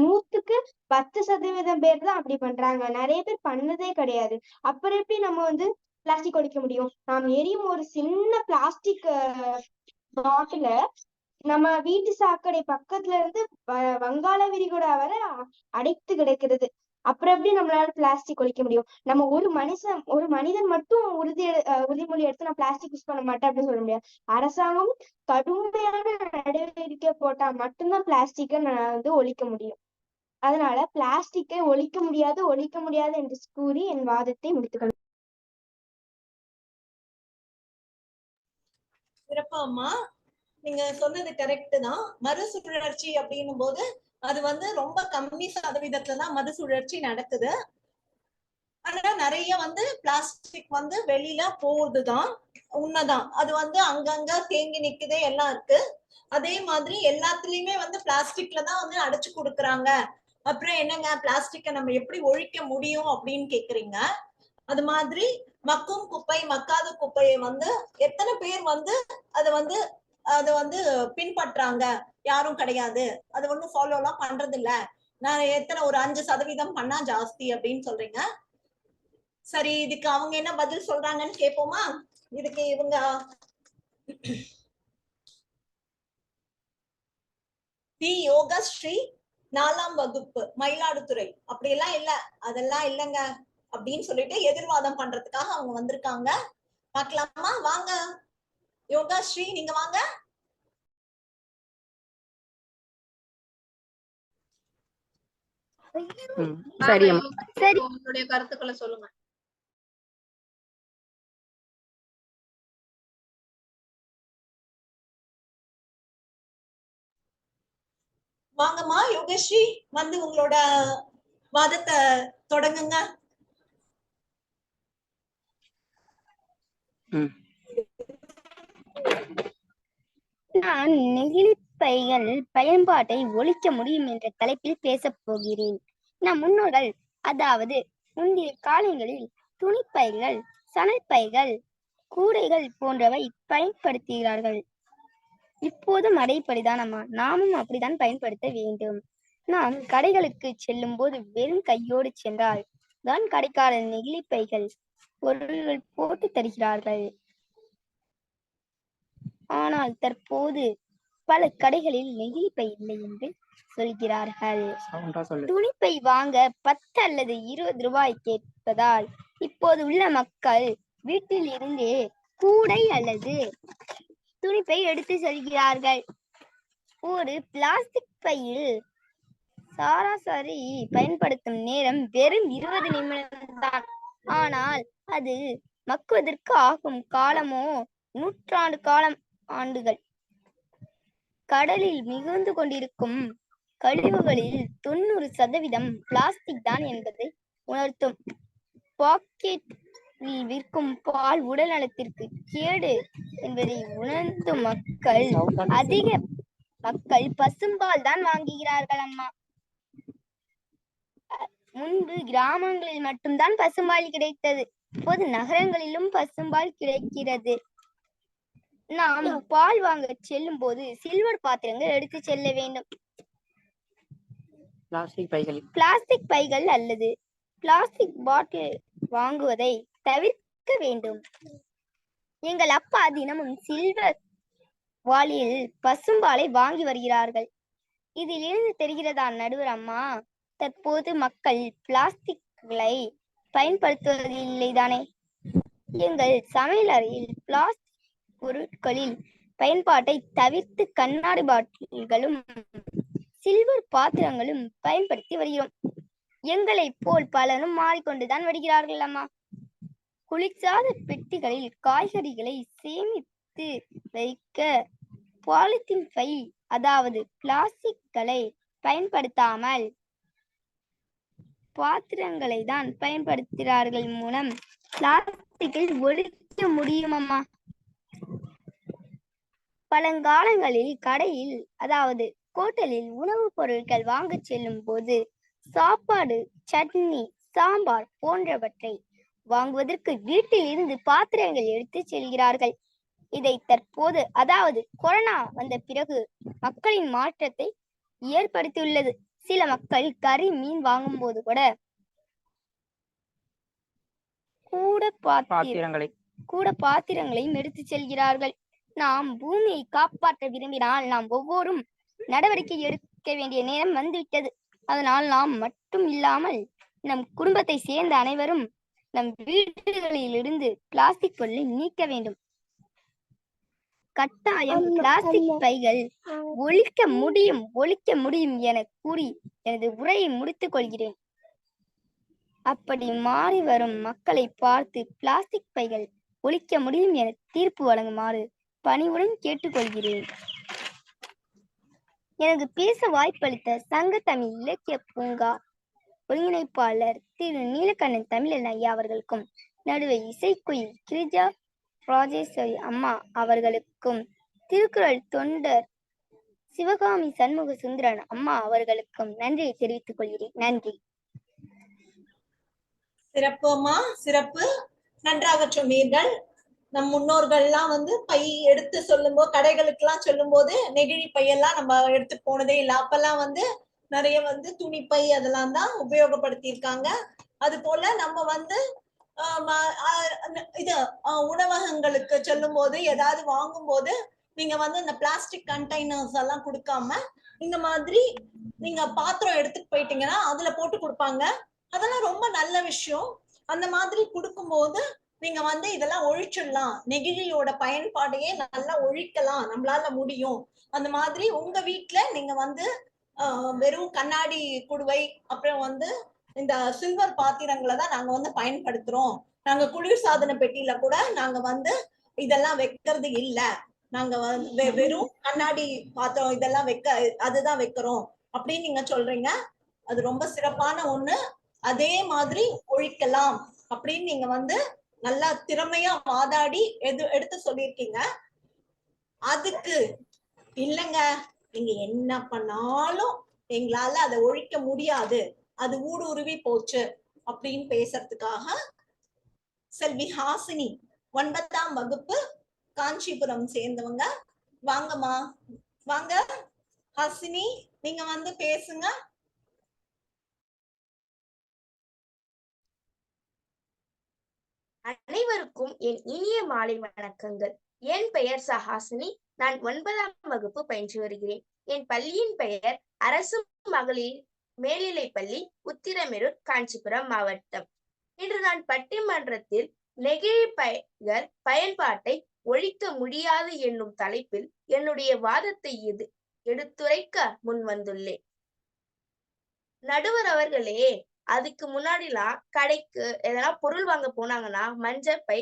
100க்கு 10% பேர் தான் அப்படி பண்றாங்க. நிறைய பேர் பண்ணதே கிடையாது. அப்புறம் எப்படி நம்ம பிளாஸ்டிக் ஒழிக்க முடியும்? நாம் எரியும் ஒரு சின்ன பிளாஸ்டிக் பாட்டில நம்ம வீட்டு சாக்கடை பக்கத்துல இருந்து வங்காள விரிகுடா வரை அடைத்து கிடக்கிறது. அப்புறம் எப்படி நம்மளால பிளாஸ்டிக் ஒழிக்க முடியும்? நம்ம ஒரு மனிதன் மட்டும் உறுதிமொழி எடுத்து நான் பிளாஸ்டிக் யூஸ் பண்ண மாட்டேன் அப்படின்னு சொல்ல முடியாது. அரசாங்கம் கடுமையான நடவடிக்கை போட்டா மட்டும்தான் பிளாஸ்டிக்கை ஒழிக்க முடியும். அதனால பிளாஸ்டிக்கை ஒழிக்க முடியாது என்று கூறி என் வாதத்தை முடித்துக்கொள்கிறேன். சிறப்பாம்மா, நீங்க சொன்னது கரெக்ட் தான். மறுசுழற்சி அப்படின்னும் போது அது ரொம்ப கம்மி சதவீதத்துலதான் மறுசுழற்சி நடக்குது. ஆனா நிறைய பிளாஸ்டிக் வெளியில போகுதுதான், உண்மைதான். அது அங்கங்க தேங்கி நிக்குதே எல்லாம் இருக்கு. அதே மாதிரி எல்லாத்துலயுமே பிளாஸ்டிக்ல தான் அடைச்சு கொடுக்குறாங்க. அப்புறம் என்னங்க, பிளாஸ்டிக்கை நம்ம எப்படி ஒழிக்க முடியும் அப்படின்னு கேக்குறீங்க. அது மாதிரி மக்கும் குப்பை மக்காத குப்பையை எத்தனை பேர் அதை பின்பற்றாங்க? யாரும் கிடையாது. அது ஒண்ணும் ஃபாலோ எல்லாம் பண்றது இல்ல. நான் எத்தனை ஒரு 5% பண்ணா ஜாஸ்தி அப்படின்னு சொல்றீங்க. சரி, இதுக்கு அவங்க என்ன பதில் சொல்றாங்கன்னு கேட்போமா? இதுக்கு இவங்க யோகஸ்ரீ 4ஆம் வகுப்பு மயிலாடுதுறை, அப்படியெல்லாம் இல்ல, அதெல்லாம் இல்லைங்க அப்படின்னு சொல்லிட்டு எதிர்வாதம் பண்றதுக்காக அவங்க வந்திருக்காங்க. பார்க்கலாமா? வாங்க யோகாஸ்ரீ, நீங்க வாங்க. சரி, உங்களுடைய கருத்துக்களை சொல்லுங்க. வாங்கம்மா யோகஸ்ரீ, உங்களோட வாதத்தை தொடங்குங்க. நான் நெகிழி பைகள் பயன்பாட்டை ஒழிக்க முடியும் என்ற தலைப்பில் பேசப் போகிறேன். நம் முன்னோர்கள், அதாவது முந்தைய காலங்களில் துணிப்பைகள் சணல் பைகள், கூடைகள் போன்றவை பயன்படுத்துகிறார்கள். இப்போதும் அதேபடிதான் அம்மா, நாமும் அப்படித்தான் பயன்படுத்த வேண்டும். நாம் கடைகளுக்கு செல்லும் போது வெறும் கையோடு சென்றால் தான் கடைக்காரர் நெகிழி பைகள் பொருள்கள் போட்டு தருகிறார்கள். ஆனால் தற்போது பல கடைகளில் நெகிழி பை இல்லை என்று சொல்கிறார்கள். துணிப்பை வாங்க 10 அல்லது 20 ரூபாய் கேட்பதால் இப்போது உள்ள மக்கள் வீட்டில் இருந்தே கூடை அல்லது துணிப்பை எடுத்து செல்கிறார்கள். ஒரு பிளாஸ்டிக் பையில் சராசரி பயன்படுத்தும் நேரம் வெறும் 20 நிமிடம்தான். ஆனால் அது மக்குவதற்கு ஆகும் காலமோ நூற்றாண்டு ஆண்டுகள். கடலில் மிகுந்து கொண்டிருக்கும் கழிவுகளில் 90% பிளாஸ்டிக் தான் என்பதை உணர்த்தும். பாக்கெட்டில் விற்கும் பால் உடல் நலத்திற்கு கேடு என்பதை உணர்ந்தும் அதிக மக்கள் பசும்பால் தான் வாங்குகிறார்கள் அம்மா. முன்பு கிராமங்களில் மட்டும்தான் பசும்பால் கிடைத்தது. இப்போது நகரங்களிலும் பசும்பால் கிடைக்கிறது. நாம் பால் வாங்க செல்லும் போது சில்வர் பாத்திரங்கள் எடுத்து செல்ல வேண்டும். பிளாஸ்டிக் பைகள் அல்லது பிளாஸ்டிக் பாட்டில் வாங்குவதை தவிர்க்க வேண்டும். எங்கள் அப்பா தினமும் சில்வர் வாளியில் பசும்பாலை வாங்கி வருகிறார்கள். இதில் இருந்து தெரிகிறதா நடுவர் அம்மா, தற்போது மக்கள் பிளாஸ்டிக்களை பயன்படுத்துவதில்லைதானே. எங்கள் சமையல் அறையில் பிளாஸ்டிக் பொருட்களில் பயன்பாட்டை தவிர்த்து கண்ணாடி பாட்டில்களும் சில்வர் பாத்திரங்களும் பயன்படுத்தி வருகிறோம். எங்களை போல் பலரும் மாறிக்கொண்டுதான் வருகிறார்கள் அம்மா. குளிர்சாத பெட்டிகளில் காய்கறிகளை சேமித்து வைக்க பாலித்தீன் பை, அதாவது பிளாஸ்டிக்களை பயன்படுத்தாமல் பாத்திரங்களை தான் பயன்படுத்துகிறார்கள். மூலம் பிளாஸ்டிக்கை ஒழிக்க முடியும் அம்மா. பழங்காலங்களில் கடையில், அதாவது ஹோட்டலில் உணவுப் பொருட்கள் வாங்க செல்லும் போது சாப்பாடு, சட்னி, சாம்பார் போன்றவற்றை வாங்குவதற்கு வீட்டில் இருந்து பாத்திரங்கள் எடுத்து செல்கிறார்கள். இதை தற்போது, அதாவது கொரோனா வந்த பிறகு மக்களின் மாற்றத்தை ஏற்படுத்தியுள்ளது. சில மக்கள் கறி, மீன் வாங்கும் போது கூட பாத்திரங்களையும் எடுத்து செல்கிறார்கள். நாம் பூமியை காப்பாற்ற விரும்பினால் நாம் ஒவ்வொருவரும் நடவடிக்கை எடுக்க வேண்டிய நேரம் வந்துவிட்டது. அதனால் நாம் மட்டும் இல்லாமல் நம் குடும்பத்தை சேர்ந்த அனைவரும் நம் வீடுகளில் இருந்து பிளாஸ்டிக் பொருளை நீக்க வேண்டும். கட்டாயம் பிளாஸ்டிக் பைகள் ஒழிக்க முடியும் என கூறி எனது உரையை முடித்துக் கொள்கிறேன். அப்படி மாறி வரும் மக்களை பார்த்து பிளாஸ்டிக் பைகள் ஒழிக்க முடியும் என தீர்ப்பு வழங்குமாறு பணிவுடன் கேட்டுக்கொள்கிறேன். எனக்கு பேச வாய்ப்பளித்த சங்க தமிழ் இலக்கிய பூங்கா ஒருங்கிணைப்பாளர் திரு நீலகண்டன் தமிழன் ஐயா அவர்களுக்கும், நடுவே இசைக்குயில் கிரிஜா ராஜேஸ்வரி அம்மா அவர்களுக்கும், திருக்குறள் தொண்டர் சிவகாமி சண்முக சுந்தரன் அம்மா அவர்களுக்கும் நன்றியை தெரிவித்துக் கொள்கிறேன். நன்றி. சிறப்பு அம்மா, சிறப்பு. நன்றாக சொன்னீர்கள். நம் முன்னோர்கள்லாம் பை எடுத்து சொல்லும் போது, கடைகளுக்கு எல்லாம் சொல்லும் போது நெகிழி பையெல்லாம் நம்ம எடுத்து போனதே இல்லை. அப்பெல்லாம் நிறைய துணிப்பை அதெல்லாம் தான் உபயோகப்படுத்தியிருக்காங்க. அது போல நம்ம இது உணவகங்களுக்கு செல்லும் போது ஏதாவது வாங்கும் போது நீங்க இந்த பிளாஸ்டிக் கண்டெய்னர்ஸ் எல்லாம் கொடுக்காம இந்த மாதிரி நீங்க பாத்திரம் எடுத்துட்டு போயிட்டீங்கன்னா அதுல போட்டு கொடுப்பாங்க. அதெல்லாம் ரொம்ப நல்ல விஷயம். அந்த மாதிரி கொடுக்கும்போது நீங்க இதெல்லாம் ஒழிச்சிடலாம், நெகிழியோட பயன்பாடையே நல்லா ஒழிக்கலாம், நம்மளால முடியும். அந்த மாதிரி உங்க வீட்டுல நீங்க வெறும் கண்ணாடி குடுவை, அப்புறம் இந்த சில்வர் பாத்திரங்களை தான் நாங்க பயன்படுத்துறோம். நாங்க குளிர் சாதன பெட்டியில கூட நாங்க இதெல்லாம் வைக்கிறது இல்ல. நாங்க வெறும் கண்ணாடி பாத்திரம் இதெல்லாம் அதுதான் வைக்கிறோம் அப்படின்னு நீங்க சொல்றீங்க. அது ரொம்ப சிறப்பான ஒண்ணு. அதே மாதிரி ஒழிக்கலாம் அப்படின்னு நீங்க நல்லா திறமையா வாதாடி எடுத்து சொல்லியிருக்கீங்க. அதுக்கு இல்லைங்க, நீங்க என்ன பண்ணாலும் எங்களால அதை ஒழிக்க முடியாது, அது ஊடுருவி போச்சு அப்படின்னு பேசுறதுக்காக செல்வி ஹாசினி 9ஆம் வகுப்பு காஞ்சிபுரம் சேர்ந்தவங்க. வாங்கம்மா, வாங்க ஹாசினி, நீங்க வந்து பேசுங்க. அனைவருக்கும் என் இனிய மாலை வணக்கங்கள். என் பெயர் சஹாசினி. நான் 9ஆம் வகுப்பு பயின்று வருகிறேன். என் பள்ளியின் பெயர் அரசு மகளிர் மேல்நிலைப்பள்ளி, உத்திரமேரூர், காஞ்சிபுரம் மாவட்டம். இன்று நான் பட்டிமன்றத்தில் நெகிழி பைகள் பயன்பாட்டை ஒழிக்க முடியாது என்னும் தலைப்பில் என்னுடைய வாதத்தை எடுத்துரைக்க முன் வந்துள்ளேன். நடுவர் அவர்களே, அதுக்கு முன்னாடிலாம் கடைக்கு எதனா பொருள் வாங்க போனாங்கன்னா மஞ்சள் பை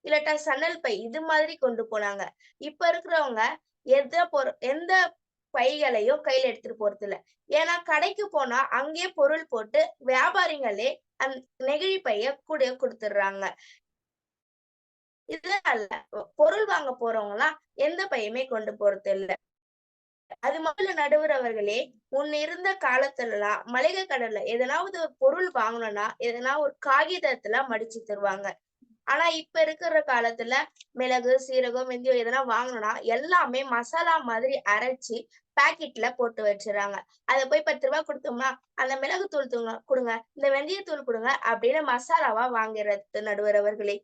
இல்லாட்டா சணல் பை இது மாதிரி கொண்டு போனாங்க. இப்ப இருக்கிறவங்க எந்த பைகளையும் கையில எடுத்துட்டு போறது இல்ல. ஏன்னா கடைக்கு போனா அங்கேயே பொருள் போட்டு வியாபாரிகளே அந்த நெகிழி பைய கூட கொடுத்துடுறாங்க. இதனால பொருள் வாங்க போறவங்க எல்லாம் எந்த பையுமே கொண்டு போறது இல்ல. அது மட்டும் நடுவர் அவர்களே, முன்ன இருந்த காலத்துல எல்லாம் மளிகை கடையில எதனாவது ஒரு பொருள் வாங்கணும்னா எதனா ஒரு காகிதத்துல மடிச்சு தருவாங்க. ஆனா இப்ப இருக்கிற காலத்துல மிளகு, சீரகம், வெந்தயம் எதனா வாங்கணும்னா எல்லாமே மசாலா மாதிரி அரைச்சி பாக்கெட்ல போட்டு வச்சிடறாங்க. அதை போய் 10 ரூபாய் கொடுத்தோம்னா அந்த மிளகு தூள் கொடுங்க, இந்த வெந்தயத்தூள் கொடுங்க அப்படின்னு மசாலாவா வாங்குறது நடுவர் அவர்களே.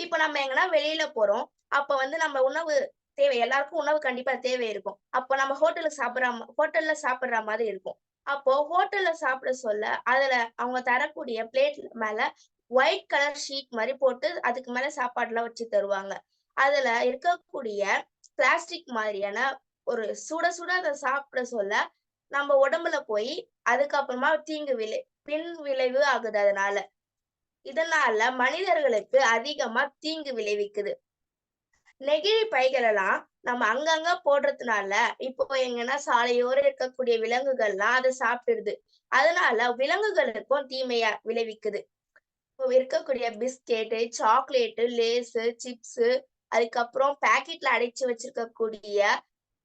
இப்ப நம்ம எங்கன்னா வெளியில போறோம், அப்ப வந்து நம்ம உணவு தேவை, எல்லாருக்கும் உணவு கண்டிப்பா தேவை இருக்கும். அப்போ நம்ம ஹோட்டல்ல சாப்பிடுற மாதிரி இருக்கும். அப்போ ஹோட்டல்ல சாப்பிட சொல்ல அதுல அவங்க தரக்கூடிய பிளேட் மேல ஒயிட் கலர் ஷீட் மாதிரி போட்டு அதுக்கு மேல சாப்பாடு எல்லாம் வச்சு தருவாங்க. அதுல இருக்கக்கூடிய பிளாஸ்டிக் மாதிரியான ஒரு சுட அதை சாப்பிட சொல்ல நம்ம உடம்புல போய் அதுக்கப்புறமா பின் விளைவு ஆகுது. இதனால மனிதர்களுக்கு அதிகமா தீங்கு விளைவிக்குது. நெகிழி பைகள் எல்லாம் நம்ம அங்கங்க போடுறதுனால இப்போ எங்கன்னா சாலையோர இருக்கக்கூடிய விலங்குகள்லாம் அதை சாப்பிடுது. அதனால விலங்குகளுக்கும் தீமையா விளைவிக்குது. இப்போ இருக்கக்கூடிய பிஸ்கெட்டு, சாக்லேட்டு, லேஸு, சிப்ஸு, அதுக்கப்புறம் பாக்கெட்ல அடைச்சு வச்சிருக்கக்கூடிய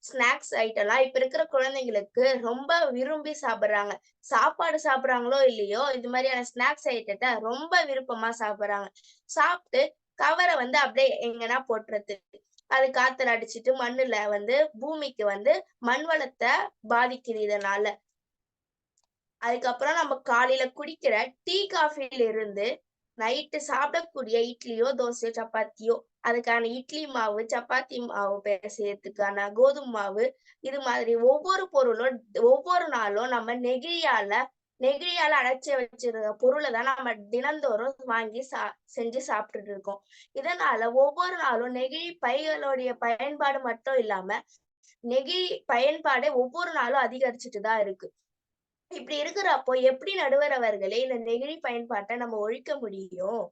ஸ்நாக்ஸ் ஐட்டம் எல்லாம் இப்ப இருக்கிற குழந்தைங்களுக்கு ரொம்ப விரும்பி சாப்பிடுறாங்க. சாப்பாடு சாப்பிடுறாங்களோ இல்லையோ, இது மாதிரியான ஸ்நாக்ஸ் ஐட்டத்தை ரொம்ப விருப்பமா சாப்பிடுறாங்க. சாப்பிட்டு கவரை வந்து அப்படியே எங்கன்னா போட்டுறது. அது காத்துல அடிச்சுட்டு மண்ணுல வந்து பூமிக்கு வந்து மண் வளத்தை பாதிக்குது இதனால. அதுக்கப்புறம் நம்ம காலையில குடிக்கிற டீ காஃபில இருந்து நைட்டு சாப்பிடக்கூடிய இட்லியோ, தோசையோ, சப்பாத்தியோ அதுக்கான இட்லி மாவு, சப்பாத்தி மாவு செய்யறதுக்கான கோதுமை மாவு, இது மாதிரி ஒவ்வொரு பொருளும் ஒவ்வொரு நாளும் நம்ம நெகிழியால அடைச்சி வச்சிருக்க பொருளை தான் நம்ம தினந்தோறும் வாங்கி செஞ்சு சாப்பிட்டுட்டு இருக்கோம். இதனால ஒவ்வொரு நாளும் நெகிழி பைகளுடைய பயன்பாடு மட்டும் இல்லாம நெகிழி பயன்பாடே ஒவ்வொரு நாளும் அதிகரிச்சுட்டு தான் இருக்கு. இப்படி இருக்கிறப்போ எப்படி நடுவர் அவர்களே இந்த நெகிழி பயன்பாட்டை நம்ம ஒழிக்க முடியும்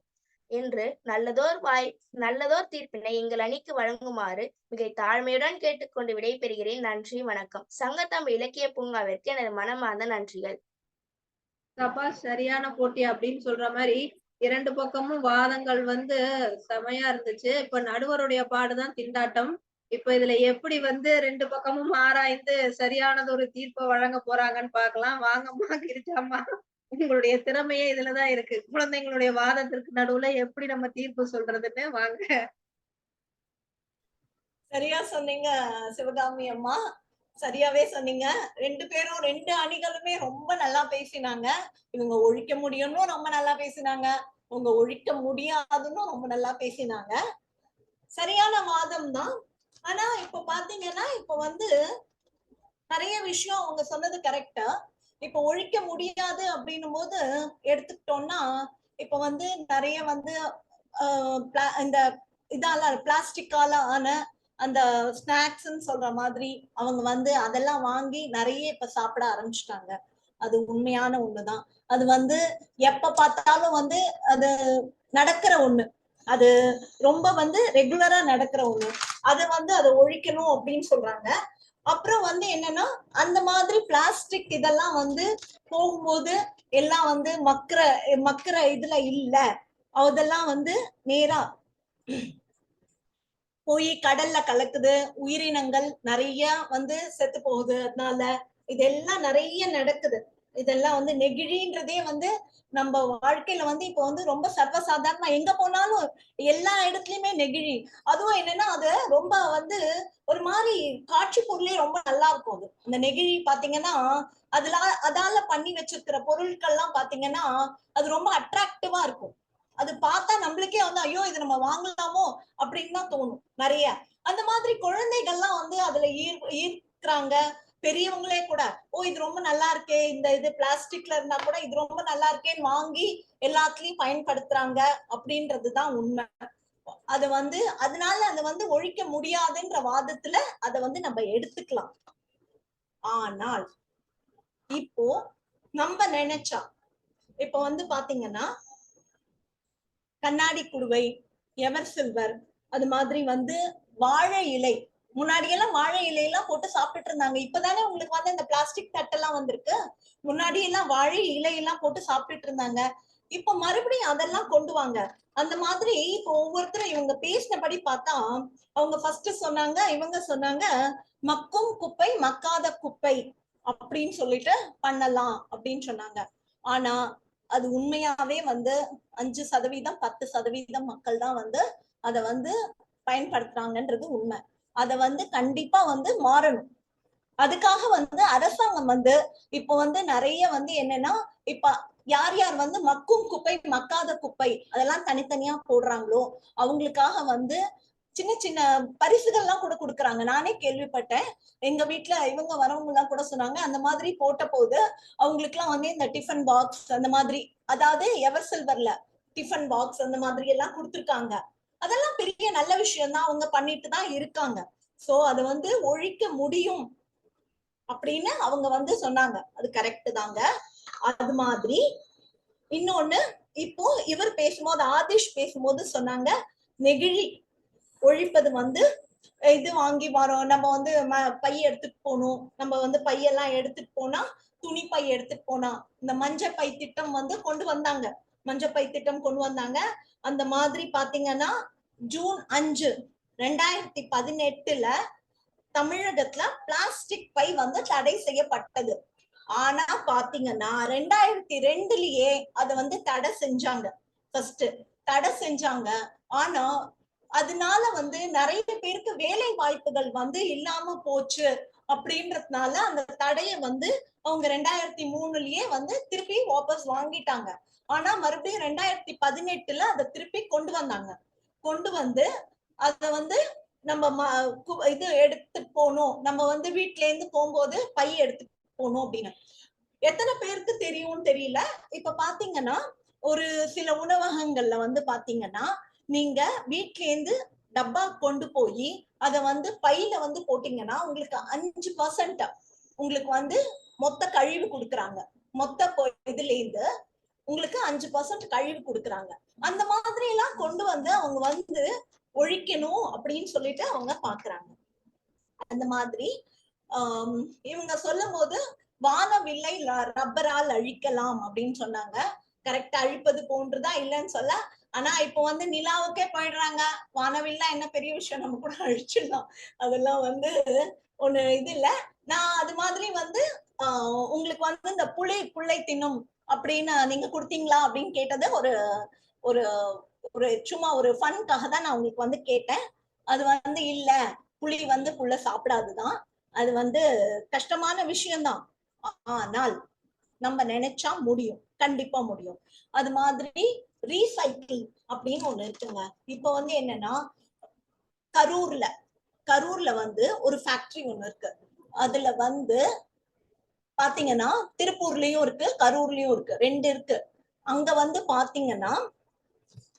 என்று நல்லதோர் தீர்ப்பினை எங்கள் அணிக்கு வழங்குமாறு மிக தாழ்மையுடன் கேட்டுக்கொண்டு விடைபெறுகிறேன். நன்றி, வணக்கம். சங்கத்தமிழ் இலக்கிய பூங்காவிற்கு எனது மனமார்ந்த நன்றிகள். தப்பா சரியான போட்டி அப்படின்னு சொல்ற மாதிரி 2 பக்கமும் வாதங்கள் வந்து செமையா இருந்துச்சு. இப்ப நடுவருடைய பாடுதான் திண்டாட்டம். இப்ப இதுல எப்படி வந்து 2 பக்கமும் ஆராய்ந்து சரியானது ஒரு தீர்ப்பை வழங்க போறாங்கன்னு பாக்கலாம். வாங்கம்மா கிரிஜாம்மா, உங்களுடைய திறமையே இதுலதான் இருக்கு. குழந்தைங்களுடைய வாதத்திற்கு நடுவுல எப்படி நம்ம தீர்ப்பு சொல்றதுன்னு வாங்க. சரியா சொன்னீங்க சிவகாமி அம்மா, சரியாவே சொன்னீங்க. 2 பேரும் 2 அணிகளுமே ரொம்ப நல்லா பேசினாங்க. இவங்க ஒழிக்க முடியும்னு ரொம்ப நல்லா பேசினாங்க, உங்க ஒழிக்க முடியாதுன்னு ரொம்ப நல்லா பேசினாங்க. சரியான வாதம் தான். ஆனா இப்ப பாத்தீங்கன்னா இப்ப வந்து நிறைய விஷயம் அவங்க சொன்னது கரெக்டா. இப்ப ஒழிக்க முடியாது அப்படின்னும் போது எடுத்துக்கிட்டோம்னா இப்ப வந்து நிறைய வந்து இந்த இதால பிளாஸ்டிக்கால ஆன அந்த ஸ்நாக்ஸ்ன்னு சொல்ற மாதிரி அவங்க வந்து அதெல்லாம் வாங்கி நிறைய இப்ப சாப்பிட ஆரம்பிச்சுட்டாங்க. அது உண்மையான ஒண்ணுதான். அது வந்து எப்ப பார்த்தாலும் வந்து அது நடக்கிற ஒண்ணு, அது ரொம்ப வந்து ரெகுலரா நடக்கிற ஒண்ணு. அது வந்து அதை ஒழிக்கணும் அப்படின்னு சொல்றாங்க. அப்புறம் வந்து என்னன்னா அந்த மாதிரி பிளாஸ்டிக் இதெல்லாம் வந்து போகும்போது எல்லாம் வந்து மக்கிற இதுல இல்ல, அதெல்லாம் வந்து நேரா போய் கடல்ல கலக்குது, உயிரினங்கள் நிறைய வந்து செத்து போகுது. அதனால இதெல்லாம் நிறைய நடக்குது. இதெல்லாம் வந்து நெகிழின்றதே வந்து நம்ம வாழ்க்கையில வந்து இப்போ வந்து ரொம்ப சர்வசாதாரணமா எங்க போனாலும் எல்லா இடத்துலயுமே நெகிழி. அதுவும் என்னன்னா அது ரொம்ப வந்து ஒரு மாதிரி காட்சி பொருளே ரொம்ப நல்லா இருக்கும். அது அந்த நெகிழி பாத்தீங்கன்னா அதால பண்ணி வச்சிருக்கிற பொருட்கள்லாம் பாத்தீங்கன்னா அது ரொம்ப அட்ராக்டிவா இருக்கும். அது பார்த்தா நம்மளுக்கே வந்து ஐயோ இது நம்ம வாங்கலாமோ அப்படின்னு தான் தோணும் நிறைய. அந்த மாதிரி குழந்தைகள்லாம் வந்து அதுல ஈர்க்கிறாங்க. பெரியவங்களே கூட ஓ இது ரொம்ப நல்லா இருக்கே, இந்த இது பிளாஸ்டிக்ல இருந்தா கூட இது ரொம்ப நல்லா இருக்கேன்னு வாங்கி எல்லாத்துலயும் பயன்படுத்துறாங்க அப்படின்றதுதான் உண்மை. அது வந்து அதனால அதை வந்து ஒழிக்க முடியாதுன்ற வாதத்துல அதை வந்து நம்ம எடுத்துக்கலாம். ஆனால் இப்போ நம்ம நினைச்சா இப்ப வந்து பாத்தீங்கன்னா கண்ணாடி குடுவை, எவர் சில்வர், அது மாதிரி வந்து வாழை இலை, முன்னாடி எல்லாம் வாழை இலையெல்லாம் போட்டு சாப்பிட்டுட்டு இருந்தாங்க. இப்பதானே உங்களுக்கு வந்து இந்த பிளாஸ்டிக் தட்டெல்லாம் வந்திருக்கு. முன்னாடி எல்லாம் வாழை இலையெல்லாம் போட்டு சாப்பிட்டுட்டு இருந்தாங்க. இப்ப மறுபடியும் அதெல்லாம் கொண்டு வாங்க. அந்த மாதிரி இப்போ ஒவ்வொருத்தரும் இவங்க பேசினபடி பார்த்தா அவங்க ஃபர்ஸ்ட் சொன்னாங்க, இவங்க சொன்னாங்க மக்கும் குப்பை மக்காத குப்பை அப்படின்னு சொல்லிட்டு பண்ணலாம் அப்படின்னு சொன்னாங்க. ஆனா அது உண்மையாவே வந்து 5% 10% மக்கள் தான் வந்து அதை வந்து பயன்படுத்துறாங்கன்றது உண்மை. அதை வந்து கண்டிப்பா வந்து மாறணும். அதுக்காக வந்து அரசாங்கம் வந்து இப்போ வந்து நிறைய வந்து என்னன்னா இப்ப யார் யார் வந்து மக்கும் குப்பை மக்காத குப்பை அதெல்லாம் தனித்தனியா போடுறாங்களோ அவங்களுக்காக வந்து சின்ன சின்ன பரிசுகள்லாம் கூட கொடுக்குறாங்க. நானே கேள்விப்பட்டேன். எங்க வீட்டுல இவங்க வரவங்க எல்லாம் கூட சொன்னாங்க அந்த மாதிரி போட்ட போது அவங்களுக்கு எல்லாம் வந்து இந்த டிஃபன் பாக்ஸ் அந்த மாதிரி, அதாவது எவர் சில்வர்ல டிஃபன் பாக்ஸ் அந்த மாதிரி எல்லாம் கொடுத்துருக்காங்க. அதெல்லாம் பெரிய நல்ல விஷயம் தான், அவங்க பண்ணிட்டு தான் இருக்காங்க. சோ அதை வந்து ஒழிக்க முடியும் அப்படின்னு அவங்க வந்து சொன்னாங்க. அது கரெக்ட் தாங்க. அது மாதிரி இன்னொன்னு இப்போ இவர் பேசும்போது ஆதிஷ் பேசும்போது சொன்னாங்க நெகிழி ஒழிப்பது வந்து இது வாங்கி வரோம் நம்ம வந்து பை எடுத்துட்டு போகணும், நம்ம வந்து பையெல்லாம் எடுத்துட்டு போனா துணி பை எடுத்துட்டு போனா இந்த மஞ்சள் பை திட்டம் வந்து கொண்டு வந்தாங்க. மஞ்சள் பை திட்டம் கொண்டு வந்தாங்க. அந்த மாதிரி பாத்தீங்கன்னா ஜூன் 5, 2018 தமிழகத்துல பிளாஸ்டிக் பை வந்து தடை செய்யப்பட்டது. ஆனா பாத்தீங்கன்னா 2002 அதை வந்து தடை செஞ்சாங்க. ஃபர்ஸ்ட் தடை செஞ்சாங்க. ஆனா அதனால வந்து நிறைய பேருக்கு வேலை வாய்ப்புகள் வந்து இல்லாம போச்சு அப்படின்றதுனால அந்த தடையை வந்து அவங்க 2003 வந்து திருப்பி வாபஸ் வாங்கிட்டாங்க. ஆனா மறுபடியும் 2018 அதை திருப்பி கொண்டு வந்தாங்க. கொண்டு வந்து அத வந்து நம்ம இது எடுத்துட்டு போகணும், நம்ம வந்து வீட்டுல இருந்து போகும்போது பை எடுத்துட்டு போகணும் அப்படின்னு எத்தனை பேருக்கு தெரியும்னு தெரியல. இப்ப பாத்தீங்கன்னா ஒரு சில உணவகங்கள்ல வந்து பாத்தீங்கன்னா நீங்க வீட்ல இருந்து டப்பா கொண்டு போய் அதை வந்து பையில வந்து போட்டீங்கன்னா உங்களுக்கு 5% உங்களுக்கு வந்து மொத்த கழிவு கொடுக்குறாங்க. மொத்த இதுல இருந்து உங்களுக்கு 5% கழிவு கொடுக்குறாங்க. அந்த மாதிரி எல்லாம் கொண்டு வந்து அவங்க வந்து ஒழிக்கணும் அப்படின்னு சொல்லிட்டு அவங்க பாக்குறாங்க. அந்த மாதிரி இவங்க சொல்லும் போது வானவில்லை ரப்பரால் அழிக்கலாம் அப்படின்னு சொன்னாங்க. கரெக்டா அழிப்பது போன்றுதான் இல்லைன்னு சொல்ல. ஆனா இப்போ வந்து நிலாவுக்கே போயிடுறாங்க. வானவில்லா என்ன பெரிய விஷயம், நம்ம கூட அழிச்சிடலாம். அதெல்லாம் வந்து ஒண்ணு இது இல்ல. நான் அது மாதிரி வந்து உங்களுக்கு வந்து இந்த புள்ளை தின்னும் அப்படின்னு நீங்க கொடுத்தீங்களா அப்படின்னு கேட்டது ஒரு ஒரு ஒரு சும்மா ஒரு ஃபன்காக தான் நான் உங்களுக்கு வந்து கேட்டேன். அது வந்து இல்ல, புலி வந்து புள்ள சாப்பிடாதுதான், அது வந்து கஷ்டமான விஷயம்தான். ஆனால் நம்ம நினைச்சா முடியும், கண்டிப்பா முடியும். அது மாதிரி ரீசைக்கிள் அப்படின்னு ஒண்ணு இருக்குங்க. இப்ப வந்து என்னன்னா கரூர்ல வந்து ஒரு ஃபேக்டரி ஒண்ணு இருக்கு. அதுல வந்து பாத்தீங்கன்னா திருப்பூர்லயும் இருக்கு, கரூர்லயும் இருக்கு, 2 இருக்கு. அங்க வந்து பாத்தீங்கன்னா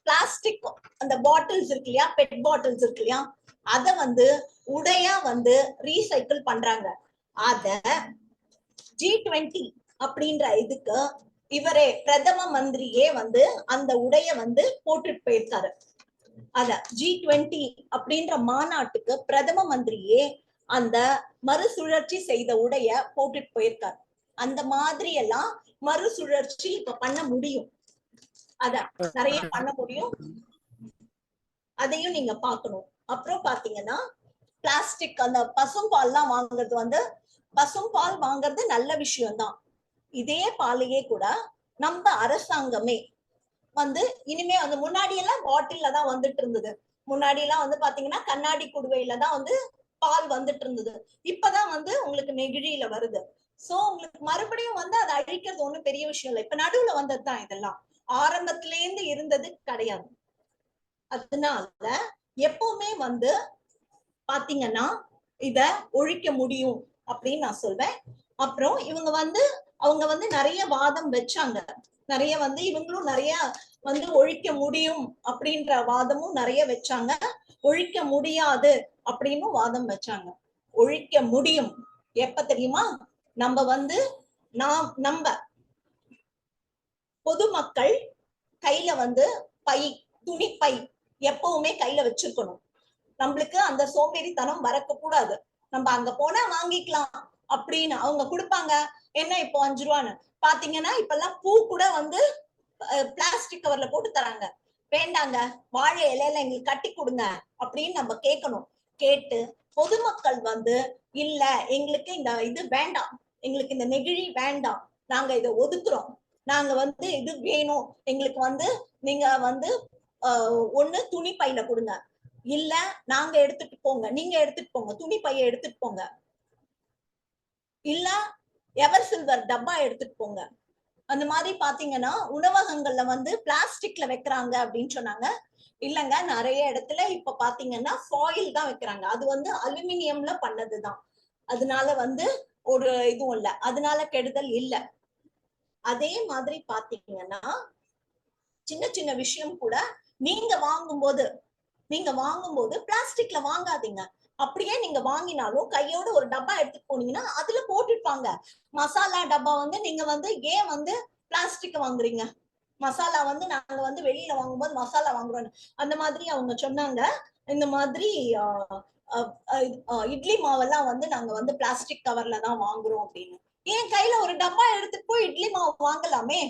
பிளாஸ்டிக் அந்த பாட்டில்ஸ் இருக்கு இல்லையா, பெட் பாட்டில்ஸ் இருக்கு இல்லையா, அத வந்து உடையா வந்து ரீசைக்கிள் பண்றாங்க. அத G20 அப்படின்ற இதுக்கு இவரே பிரதம மந்திரியே வந்து அந்த உடைய வந்து போட்டுட்டு போயிருக்காரு. அத G20 அப்படின்ற மாநாட்டுக்கு பிரதம மந்திரியே அந்த மறுசுழற்சி செய்த உடைய போட்டுட்டு போயிருக்காரு. அந்த மாதிரி எல்லாம் மறுசுழற்சி இப்ப பண்ண முடியும், அத நிறைய பண்ண முடியும். அதையும் நீங்க பாக்கணும். அப்புறம் பாத்தீங்கன்னா பிளாஸ்டிக் அந்த பசும்பால் எல்லாம் வாங்குறது வந்து, பசும்பால் வாங்குறது நல்ல விஷயம்தான். இதே பாலையே கூட நம்ம அரசாங்கமே வந்து இனிமே வந்து முன்னாடி எல்லாம் பாட்டில்ல தான் வந்துட்டு இருந்தது. முன்னாடி எல்லாம் வந்து பாத்தீங்கன்னா கண்ணாடி குடுவையில தான் வந்து பால் வந்துட்டு இருந்தது. இப்பதான் வந்து உங்களுக்கு நெகிழியில வருது. சோ உங்களுக்கு மறுபடியும் வந்து அதை அழிக்கிறது ஒண்ணும் பெரிய விஷயம் இல்லை. இப்ப நடுவுல வந்ததுதான் இதெல்லாம், ஆரம்பத்தில இருந்து இருந்தது கிடையாது. அதனால எப்பவுமே வந்து பாத்தீங்கன்னா இத ஒழிக்க முடியும் அப்படின்னு நான் சொல்வேன். அப்புறம் அவங்க வந்து நிறைய வாதம் வச்சாங்க. நிறைய வந்து இவங்களும் நிறைய வந்து ஒழிக்க முடியும் அப்படின்ற வாதமும் நிறைய வச்சாங்க. ஒழிக்க முடியாது அப்படின்னு வாதம் வச்சாங்க. ஒழிக்க முடியும் எப்ப தெரியுமா? நம்ம வந்து நம்ம பொதுமக்கள் கையில வந்து துணிப்பை எப்பவுமே கையில வச்சிருக்கணும். நம்மளுக்கு அந்த சோம்பேறித்தனம் வரக்க கூடாது. நம்ம அங்க போனா வாங்கிக்கலாம் அப்படின்னு அவங்க கொடுப்பாங்க. என்ன இப்போ 5 ரூபான்னு பாத்தீங்கன்னா இப்பெல்லாம் பூ கூட வந்து பிளாஸ்டிக் கவர்ல போட்டு தராங்க. வேண்டாங்க, வாழை இலையில எங்களுக்கு கட்டி கொடுங்க அப்படின்னு நம்ம கேட்கணும். கேட்டு பொதுமக்கள் வந்து இல்ல எங்களுக்கு இந்த இது வேண்டாம், எங்களுக்கு இந்த நெகிழி வேண்டாம், நாங்க இதை ஒதுக்குறோம், நாங்க வந்து இது வேணும், எங்களுக்கு வந்து நீங்க வந்து ஒண்ணு துணி பையில கொடுங்க, இல்ல நாங்க எடுத்துட்டு போங்க, நீங்க எடுத்துட்டு போங்க, துணி பைய எடுத்துட்டு போங்க, இல்ல எவர் சில்வர் டப்பா எடுத்துட்டு போங்க. அந்த மாதிரி பாத்தீங்கன்னா உணவகங்கள்ல வந்து பிளாஸ்டிக்ல வைக்கிறாங்க அப்படின்னு சொன்னாங்க. இல்லங்க, நிறைய இடத்துல இப்ப பாத்தீங்கன்னா ஃபாயில் தான் வைக்கிறாங்க. அது வந்து அலுமினியம்ல பண்ணதுதான். அதனால வந்து ஒரு இதுவும் இல்ல, அதனால கெடுதல் இல்ல. அதே மாதிரி பாத்தீங்கன்னா சின்ன சின்ன விஷயம் கூட நீங்க வாங்கும்போது பிளாஸ்டிக்ல வாங்காதீங்க. அப்படியே நீங்க வாங்கினாலும் கையோட ஒரு டப்பா எடுத்துட்டு போனீங்கன்னா அதுல போட்டுருப்பாங்க. மசாலா டப்பா வந்து நீங்க வந்து ஏன் வந்து பிளாஸ்டிக் வாங்குறீங்க? மசாலா வந்து நாங்க வந்து வெளியில வாங்கும்போது மசாலா வாங்குறோம். அந்த மாதிரி அவங்க சொன்னாங்க. இந்த மாதிரி இட்லி மாவெல்லாம் வந்து நாங்க வந்து பிளாஸ்டிக் கவர்ல தான் வாங்குறோம் அப்படின்னு. ஏன் கையில ஒரு டப்பா எடுத்துட்டு போய் இட்லி மாவு வாங்கலாமே,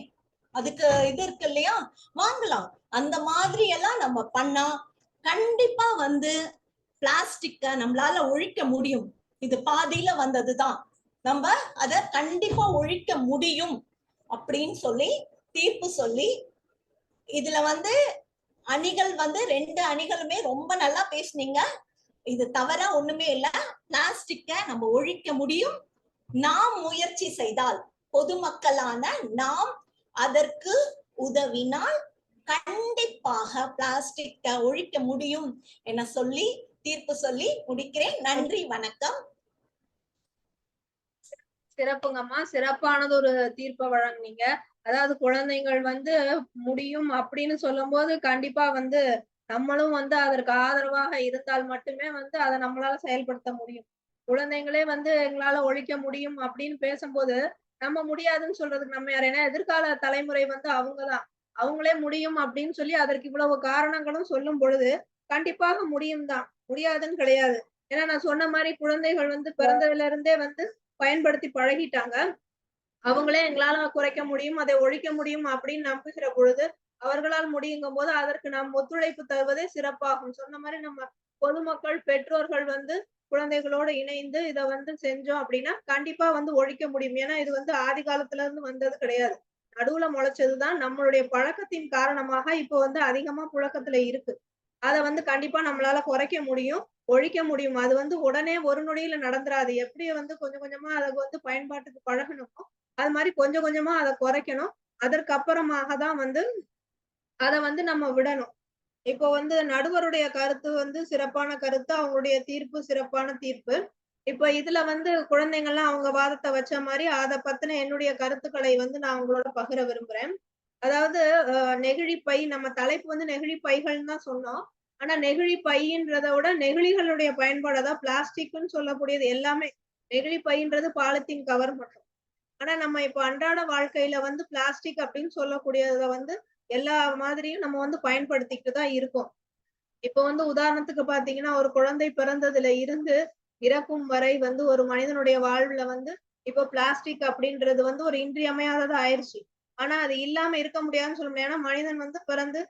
அதுக்கு இது இருக்கு இல்லையா, வாங்கலாம். அந்த மாதிரி எல்லாம் நம்ம பண்ணா கண்டிப்பா வந்து பிளாஸ்டிக்க நம்மளால ஒழிக்க முடியும். இது பாதியில வந்ததுதான், நம்ம அத கண்டிப்பா ஒழிக்க முடியும் அப்படின்னு சொல்லி தீர்ப்பு சொல்லி, இதுல வந்து அணிகள் வந்து 2 அணிகளுமே ரொம்ப நல்லா பேசுனீங்க. இது தவறா ஒண்ணுமே இல்ல. பிளாஸ்டிக்க நம்ம ஒழிக்க முடியும். நாம் முயற்சி செய்தால், பொதுமக்களான நாம் அதற்கு உதவினால் கண்டிப்பாக பிளாஸ்டிக்க ஒழிக்க முடியும் என சொல்லி தீர்ப்பு சொல்லி முடிக்கிறேன். நன்றி, வணக்கம். சிறப்புங்கம்மா, சிறப்பானது ஒரு தீர்ப்பை வழங்குனீங்க. அதாவது குழந்தைகள் வந்து முடியும் அப்படின்னு சொல்லும் போது கண்டிப்பா வந்து நம்மளும் வந்து அதற்கு ஆதரவாக இருந்தால் மட்டுமே வந்து அதை நம்மளால செயல்படுத்த முடியும். குழந்தைங்களே வந்து எங்களால ஒழிக்க முடியும் அப்படின்னு பேசும்போது நம்ம முடியாதுன்னு சொல்றதுக்கு நம்ம யார்? ஏன்னா எதிர்கால தலைமுறை வந்து அவங்கதான். அவங்களே முடியும் அப்படின்னு சொல்லி அதற்கு இவ்வளவு காரணங்களும் சொல்லும் பொழுது கண்டிப்பாக முடியும் தான், முடியாதுன்னு கிடையாது. ஏன்னா நான் சொன்ன மாதிரி குழந்தைகள் வந்து பிறந்ததுல இருந்தே வந்து பயன்படுத்தி பழகிட்டாங்க. அவங்களே எங்களால குறைக்க முடியும், அதை ஒழிக்க முடியும் அப்படின்னு நம்புகிற பொழுது அவர்களால் முடியுங்கும் போது அதற்கு நாம் ஒத்துழைப்பு தருவதே சிறப்பாகும். சொன்ன மாதிரி நம்ம பொதுமக்கள், பெற்றோர்கள் வந்து குழந்தைகளோடு இணைந்து இதை வந்து செஞ்சோம் அப்படின்னா கண்டிப்பா வந்து ஒழிக்க முடியும். ஏன்னா இது வந்து ஆதி காலத்துல இருந்து வந்தது கிடையாது, நடுவுல முளைச்சதுதான். நம்மளுடைய பழக்கத்தின் காரணமாக இப்போ வந்து அதிகமா புழக்கத்துல இருக்கு. அதை வந்து கண்டிப்பா நம்மளால குறைக்க முடியும், ஒழிக்க முடியும். அது வந்து உடனே ஒரு நொடியில நடந்துராது. எப்படி வந்து கொஞ்சம் கொஞ்சமா அதை வந்து பயன்பாட்டுக்கு பழகணுமோ அது மாதிரி கொஞ்சம் கொஞ்சமா அதை குறைக்கணும். அதற்கு அப்புறமாக தான் வந்து அதை வந்து நம்ம விடணும். இப்போ வந்து நடுவருடைய கருத்து வந்து சிறப்பான கருத்து, அவங்களுடைய தீர்ப்பு சிறப்பான தீர்ப்பு. இப்போ இதுல வந்து குழந்தைங்கள்லாம் அவங்க வாதத்தை வச்ச மாதிரி அதை பத்தின என்னுடைய கருத்துக்களை வந்து நான் உங்களோட பகிர விரும்புறேன். அதாவது நெகிழி பை, நம்ம தலைப்பு வந்து நெகிழி பைகள்னு தான் சொன்னோம். ஆனா நெகிழி பைன்றத விட நெகிழிகளுடைய பயன்பாடு, அதாவது பிளாஸ்டிக்னு சொல்லக்கூடியது எல்லாமே. நெகிழி பைன்றது பாலித்தீன் கவர் மட்டும். ஆனா நம்ம இப்ப அன்றாட வாழ்க்கையில வந்து பிளாஸ்டிக் அப்படின்னு சொல்லக்கூடியத வந்து எல்லா மாதிரியும் நம்ம வந்து பயன்படுத்திக்கிட்டு தான் இருக்கோம். இப்போ வந்து உதாரணத்துக்கு பாத்தீங்கன்னா ஒரு குழந்தை பிறந்ததுல இருந்து இறக்கும் வரை வந்து ஒரு மனிதனுடைய வாழ்வுல வந்து இப்போ பிளாஸ்டிக் அப்படின்றது வந்து ஒரு இன்றியமையாததா ஆயிடுச்சு. ஆனா அது இல்லாம இருக்க முடியாதுன்னு சொல்ல முடியாது. ஏன்னா மனிதன் வந்து பிறந்து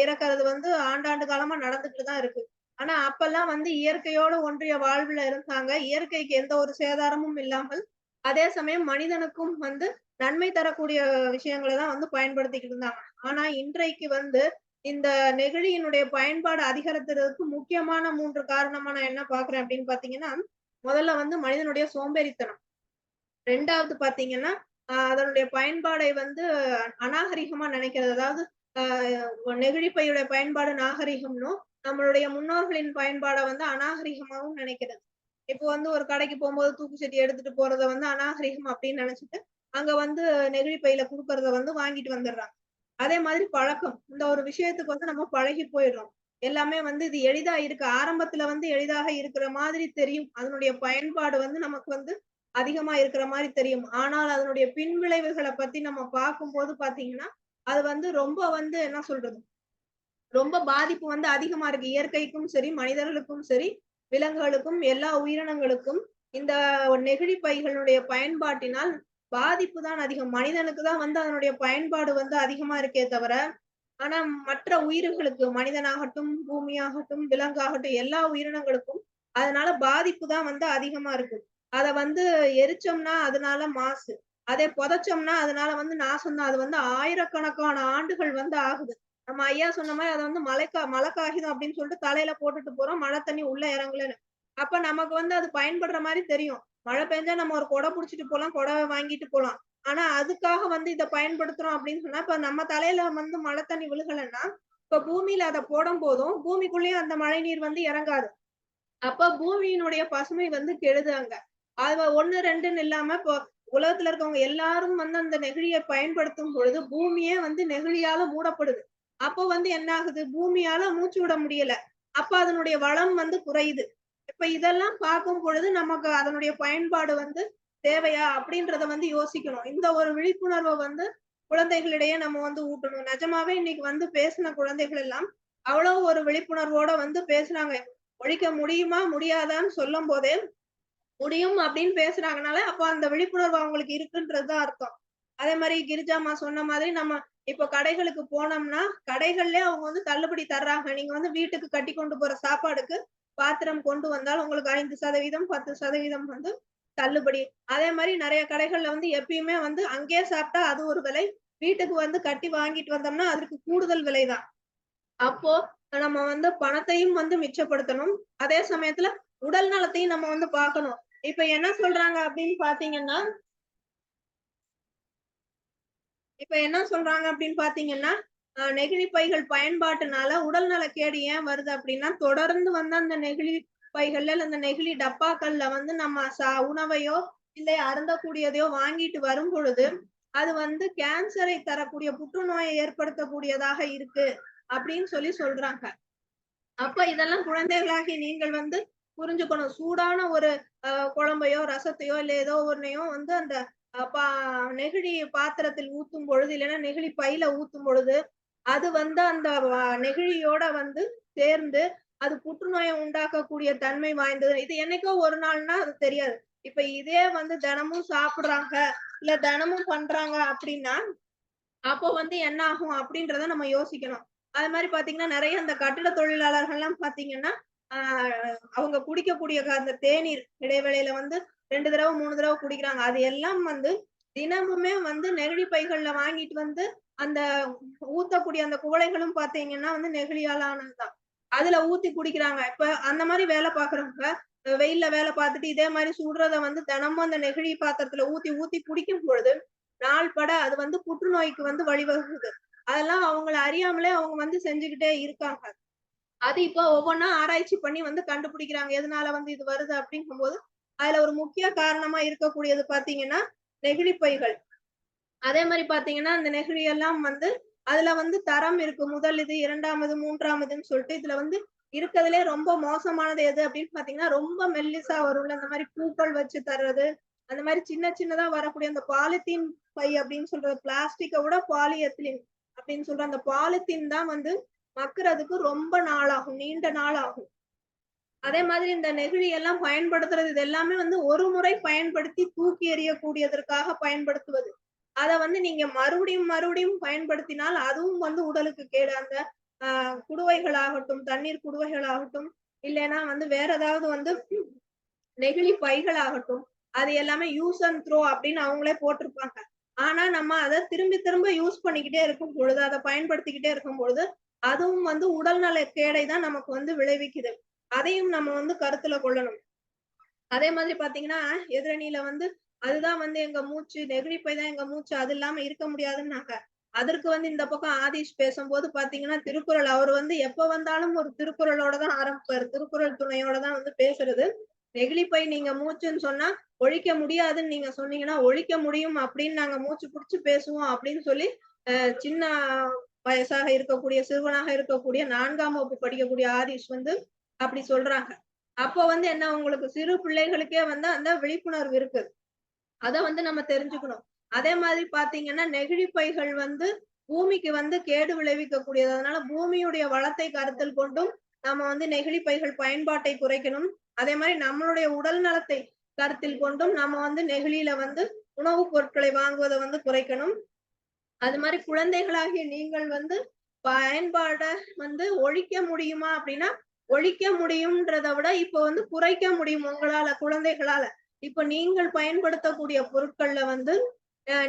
இறக்கிறது வந்து ஆண்டாண்டு காலமா நடந்துட்டு தான் இருக்கு. ஆனா அப்பெல்லாம் வந்து இயற்கையோட ஒன்றிய வாழ்வுல இருந்தாங்க. இயற்கைக்கு எந்த ஒரு சேதாரமும் இல்லாமல் அதே சமயம் மனிதனுக்கும் வந்து நன்மை தரக்கூடிய விஷயங்களை தான் வந்து பயன்படுத்திக்கிட்டு இருந்தாங்க. ஆனா இன்றைக்கு வந்து இந்த நெகிழியினுடைய பயன்பாடு அதிகரிக்கிறதுக்கு முக்கியமான 3 காரணமா நான் என்ன பாக்குறேன் அப்படின்னு பாத்தீங்கன்னா, முதல்ல வந்து மனிதனுடைய சோம்பேறித்தனம். 2வது பாத்தீங்கன்னா அதனுடைய பயன்பாடை வந்து அநாகரிகமா நினைக்கிறது. அதாவது நெகிழி பையுடைய பயன்பாடு நாகரிகம்னும், நம்மளுடைய முன்னோர்களின் பயன்பாடை வந்து அநாகரிகமாவும் நினைக்கிறது. இப்போ வந்து ஒரு கடைக்கு போகும்போது தூக்கு சட்டி எடுத்துட்டு போறத வந்து அநாகரிகம் அப்படின்னு நினைச்சிட்டு அங்க வந்து நெகிழி பையில குடுக்கறத வந்து வாங்கிட்டு வந்துடுறாங்க. அதே மாதிரி பழக்கம். இந்த ஒரு விஷயத்துக்கு வந்து நம்ம பழகி போயிடுறோம். எல்லாமே வந்து இது எளிதா இருக்கு. ஆரம்பத்துல வந்து எளிதாக இருக்கிற மாதிரி தெரியும். அதனுடைய பயன்பாடு வந்து நமக்கு வந்து அதிகமா இருக்கிற மாதிரி தெரியும். ஆனால் அதனுடைய பின்விளைவுகளை பத்தி நம்ம பார்க்கும்போது பாத்தீங்கன்னா, அது வந்து ரொம்ப வந்து என்ன சொல்றது? ரொம்ப பாதிப்பு வந்து அதிகமா இருக்கு. இயற்கைக்கும் சரி, மனிதர்களுக்கும் சரி, விலங்குகளுக்கும், எல்லா உயிரினங்களுக்கும் இந்த நெகிழி பைகளுடைய பயன்பாட்டினால் பாதிப்பு தான் அதிகம். மனிதனுக்கு தான் வந்து அதனுடைய பயன்பாடு வந்து அதிகமா இருக்கே தவிர, ஆனா மற்ற உயிர்களுக்கு மனிதனாகட்டும், பூமியாகட்டும், விலங்காகட்டும் எல்லா உயிரினங்களுக்கும் அதனால பாதிப்பு தான் வந்து அதிகமா இருக்கு. அத வந்து எரிச்சோம்னா அதனால மாசு. அதே புதைச்சோம்னா அதனால வந்து நாசம் தான். அது வந்து ஆயிரக்கணக்கான ஆண்டுகள் வந்து ஆகுது. நம்ம ஐயா சொன்ன மாதிரி அதை வந்து மழை காகிதம் அப்படின்னு சொல்லிட்டு தலையில போட்டுட்டு போறோம். மழை தண்ணி உள்ள இறங்கலன்னு. அப்ப நமக்கு வந்து அது பயன்படுற மாதிரி தெரியும். மழை பெஞ்சா நம்ம ஒரு குடை புடிச்சிட்டு போலாம், குடை வாங்கிட்டு போலாம். ஆனா அதுக்காக வந்து இதை பயன்படுத்துறோம் அப்படின்னு சொன்னா, இப்ப நம்ம தலையில வந்து மழை தண்ணி விழுகலைன்னா, இப்ப பூமியில அதை போடும் போதும் பூமிக்குள்ளேயும் அந்த மழை நீர் வந்து இறங்காது. அப்ப பூமியினுடைய பசுமை வந்து கெடுது அங்க. அது 1, 2ன்னு இல்லாம இப்போ உலகத்துல இருக்கவங்க எல்லாரும் வந்து அந்த நெகிழியை பயன்படுத்தும் பொழுது பூமியே வந்து நெகிழியால மூடப்படுது. அப்போ வந்து என்ன ஆகுது? பூமியால மூச்சு விட முடியல. அப்ப அதனுடைய வளம் வந்து குறையுது. இப்ப இதெல்லாம் பார்க்கும் பொழுது நமக்கு அதனுடைய பயன்பாடு வந்து தேவையா அப்படின்றத வந்து யோசிக்கணும். இந்த ஒரு விழிப்புணர்வை வந்து குழந்தைகளிடையே நம்ம வந்து ஊட்டணும். நிஜமாவே இன்னைக்கு வந்து பேசின குழந்தைகள் எல்லாம் அவ்வளவு ஒரு விழிப்புணர்வோட வந்து பேசுறாங்க. ஒழிக்க முடியுமா முடியாதான்னு சொல்லும் போதே முடியும் அப்படின்னு பேசுறாங்கனால அப்ப அந்த விழிப்புணர்வு அவங்களுக்கு இருக்குன்றதுதான் அர்த்தம். அதே மாதிரி கிரிஜாமா சொன்ன மாதிரி நம்ம இப்ப கடைகளுக்கு போனோம்னா கடைகள்லயே அவங்க வந்து தள்ளுபடி தர்றாங்க. நீங்க வந்து வீட்டுக்கு கட்டி கொண்டு போற சாப்பாடுக்கு பாத்திரம் கொண்டு வந்தால் உங்களுக்கு 5%, 10% வந்து தள்ளுபடி. அதே மாதிரி நிறைய கடைகள்ல வந்து எப்பயுமே வந்து அங்கேயே சாப்பிட்டா அது ஒரு விலை, வீட்டுக்கு வந்து கட்டி வாங்கிட்டு வந்தோம்னா அதுக்கு கூடுதல் விலைதான். அப்போ நம்ம வந்து பணத்தையும் வந்து மிச்சப்படுத்தணும். அதே சமயத்துல உடல் நலத்தையும் நம்ம வந்து பார்க்கணும். இப்ப என்ன சொல்றாங்க அப்படின்னு பாத்தீங்கன்னா நெகிழி பைகள் பயன்பாட்டுனால உடல் நலக்கேடு ஏன் வருது அப்படின்னா, தொடர்ந்து வந்து அந்த நெகிழி பைகள்ல அந்த நெகிழி டப்பாக்கள்ல வந்து நம்ம உணவையோ இல்லை அருந்தக்கூடியதையோ வாங்கிட்டு வரும் பொழுது அது வந்து கேன்சரை தரக்கூடிய புற்றுநோயை ஏற்படுத்தக்கூடியதாக இருக்கு அப்படின்னு சொல்றாங்க. அப்ப இதெல்லாம் குழந்தைகளாகி நீங்கள் வந்து புரிஞ்சுக்கணும். சூடான ஒரு குழம்பையோ ரசத்தையோ இல்ல ஏதோ ஒன்னையோ வந்து அந்த நெகிழி பாத்திரத்தில் ஊத்தும் பொழுது இல்லைன்னா நெகிழி பையில ஊத்தும் பொழுது அது வந்து அந்த நெகிழியோட வந்து சேர்ந்து அது புற்றுநோயை உண்டாக்கக்கூடிய தன்மை வாய்ந்தது. இது என்னைக்கோ ஒரு நாள்னா அது தெரியாது. இப்ப இதே வந்து தினமும் சாப்பிடுறாங்க இல்ல தினமும் பண்றாங்க அப்படின்னா அப்போ வந்து என்ன ஆகும் அப்படின்றத நம்ம யோசிக்கணும். அது மாதிரி பாத்தீங்கன்னா நிறைய இந்த கட்டிட தொழிலாளர்கள் எல்லாம் பாத்தீங்கன்னா அவங்க குடிக்கக்கூடிய அந்த தேநீர் இடைவேளையில வந்து 2 தடவை 3 தடவை குடிக்கிறாங்க. அது எல்லாம் வந்து தினமுமே வந்து நெகிழி பைகள்ல வாங்கிட்டு வந்து அந்த ஊத்தக்கூடிய அந்த குவளைகளும் பாத்தீங்கன்னா வந்து நெகிழியால ஆனதுதான். அதுல ஊத்தி குடிக்கிறாங்க. இப்ப அந்த மாதிரி வேலை பாக்குறவங்க வெயில்ல வேலை பார்த்துட்டு இதே மாதிரி சுடுறத வந்து தினமும் அந்த நெகிழி பாத்திரத்துல ஊத்தி ஊத்தி குடிக்கும் பொழுது நாள் பட அது வந்து புற்றுநோய்க்கு வந்து வழிவகுக்குது. அதெல்லாம் அவங்கள அறியாமலே அவங்க வந்து செஞ்சுக்கிட்டே இருக்காங்க. அது இப்போ ஒவ்வொன்னா ஆராய்ச்சி பண்ணி வந்து கண்டுபிடிக்கிறாங்க. எதனால வந்து இது வருது அப்படிங்கும்போது அதுல ஒரு முக்கிய காரணமா இருக்கக்கூடியது பாத்தீங்கன்னா நெகிழி பைகள். அதே மாதிரி பாத்தீங்கன்னா அந்த நெகிழி எல்லாம் வந்து அதுல வந்து தரம் இருக்கு. முதல் இது, 2வது, 3வதுன்னு சொல்லிட்டு இதுல வந்து இருக்கிறதுலே ரொம்ப மோசமானது எது அப்படின்னு பாத்தீங்கன்னா ரொம்ப மெல்லிசா வரும்ல அந்த மாதிரி பூக்கள் வச்சு தர்றது, அந்த மாதிரி சின்ன சின்னதா வரக்கூடிய அந்த பாலித்தீன் பை அப்படின்னு சொல்றது, பிளாஸ்டிக்கை விட பாலிஎத்திலின் அப்படின்னு சொல்ற அந்த பாலித்தீன் தான் வந்து மக்குறதுக்கு ரொம்ப நாள் ஆகும், நீண்ட நாள் ஆகும். அதே மாதிரி இந்த நெகிழி எல்லாம் பயன்படுத்துறது இது எல்லாமே வந்து ஒரு முறை பயன்படுத்தி தூக்கி எறியக்கூடியதற்காக பயன்படுத்துவது. அதை வந்து நீங்க மறுபடியும் மறுபடியும் பயன்படுத்தினால் அதுவும் வந்து உடலுக்கு கேடு. அந்த குடுவைகள் ஆகட்டும், தண்ணீர் குடுவைகள் ஆகட்டும், இல்லைன்னா வந்து வேற ஏதாவது வந்து நெகிழி பைகள் ஆகட்டும், அது எல்லாமே யூஸ் அண்ட் த்ரோ அப்படின்னு அவங்களே போட்டிருப்பாங்க. ஆனா நம்ம அதை திரும்பி திரும்ப யூஸ் பண்ணிக்கிட்டே இருக்கும் பொழுது, அதை பயன்படுத்திக்கிட்டே இருக்கும் பொழுது அதுவும் வந்து உடல்நல கேடை தான் நமக்கு வந்து விளைவிக்குது. அதையும் நம்ம வந்து கருத்துல கொள்ளணும். அதே மாதிரி பாத்தீங்கன்னா எதிரணியில வந்து அதுதான் வந்து எங்க மூச்சு, நெகிழிப்பை தான் எங்க மூச்சு, அது இல்லாம இருக்க முடியாதுன்னாங்க. அதற்கு வந்து இந்த பக்கம் ஆதிஷ் பேசும்போது பாத்தீங்கன்னா திருக்குறள், அவர் வந்து எப்ப வந்தாலும் ஒரு திருக்குறளோட தான் ஆரம்பிப்பாரு. திருக்குறள் துணையோட தான் வந்து பேசுறது. நெகிழிப்பை நீங்க மூச்சுன்னு சொன்னா ஒழிக்க முடியாதுன்னு நீங்க சொன்னீங்கன்னா ஒழிக்க முடியும் அப்படின்னு நாங்க மூச்சு பிடிச்சு பேசுவோம் அப்படின்னு சொல்லி சின்ன வயசாக இருக்கக்கூடிய சிறுவனாக இருக்கக்கூடிய 4ஆம் வகுப்பு படிக்கக்கூடிய ஆதிஷ் வந்து அப்படி சொல்றாங்க. அப்போ வந்து என்ன, உங்களுக்கு சிறு பிள்ளைகளுக்கே வந்து அந்த விழிப்புணர்வு இருக்கு. அத வந்து நம்ம தெரிஞ்சுக்கணும். அதே மாதிரி பாத்தீங்கன்னா நெகிழி பைகள் வந்து பூமிக்கு வந்து கேடு விளைவிக்கக்கூடியது. அதனால பூமியுடைய வளத்தை கருத்தில் கொண்டும் நம்ம வந்து நெகிழி பைகள் பயன்பாட்டை குறைக்கணும். அதே மாதிரி நம்மளுடைய உடல் நலத்தை கருத்தில் கொண்டும் நம்ம வந்து நெகிழியில வந்து உணவுப் பொருட்களை வாங்குவதை வந்து குறைக்கணும். அது மாதிரி குழந்தைகளாகிய நீங்கள் வந்து பயன்பாட வந்து ஒழிக்க முடியுமா அப்படின்னா ஒழிக்க முடியும்ன்றதை விட இப்போ வந்து குறைக்க முடியும் உங்களால, குழந்தைகளால. இப்ப நீங்கள் பயன்படுத்தக்கூடிய பொருட்கள்ல வந்து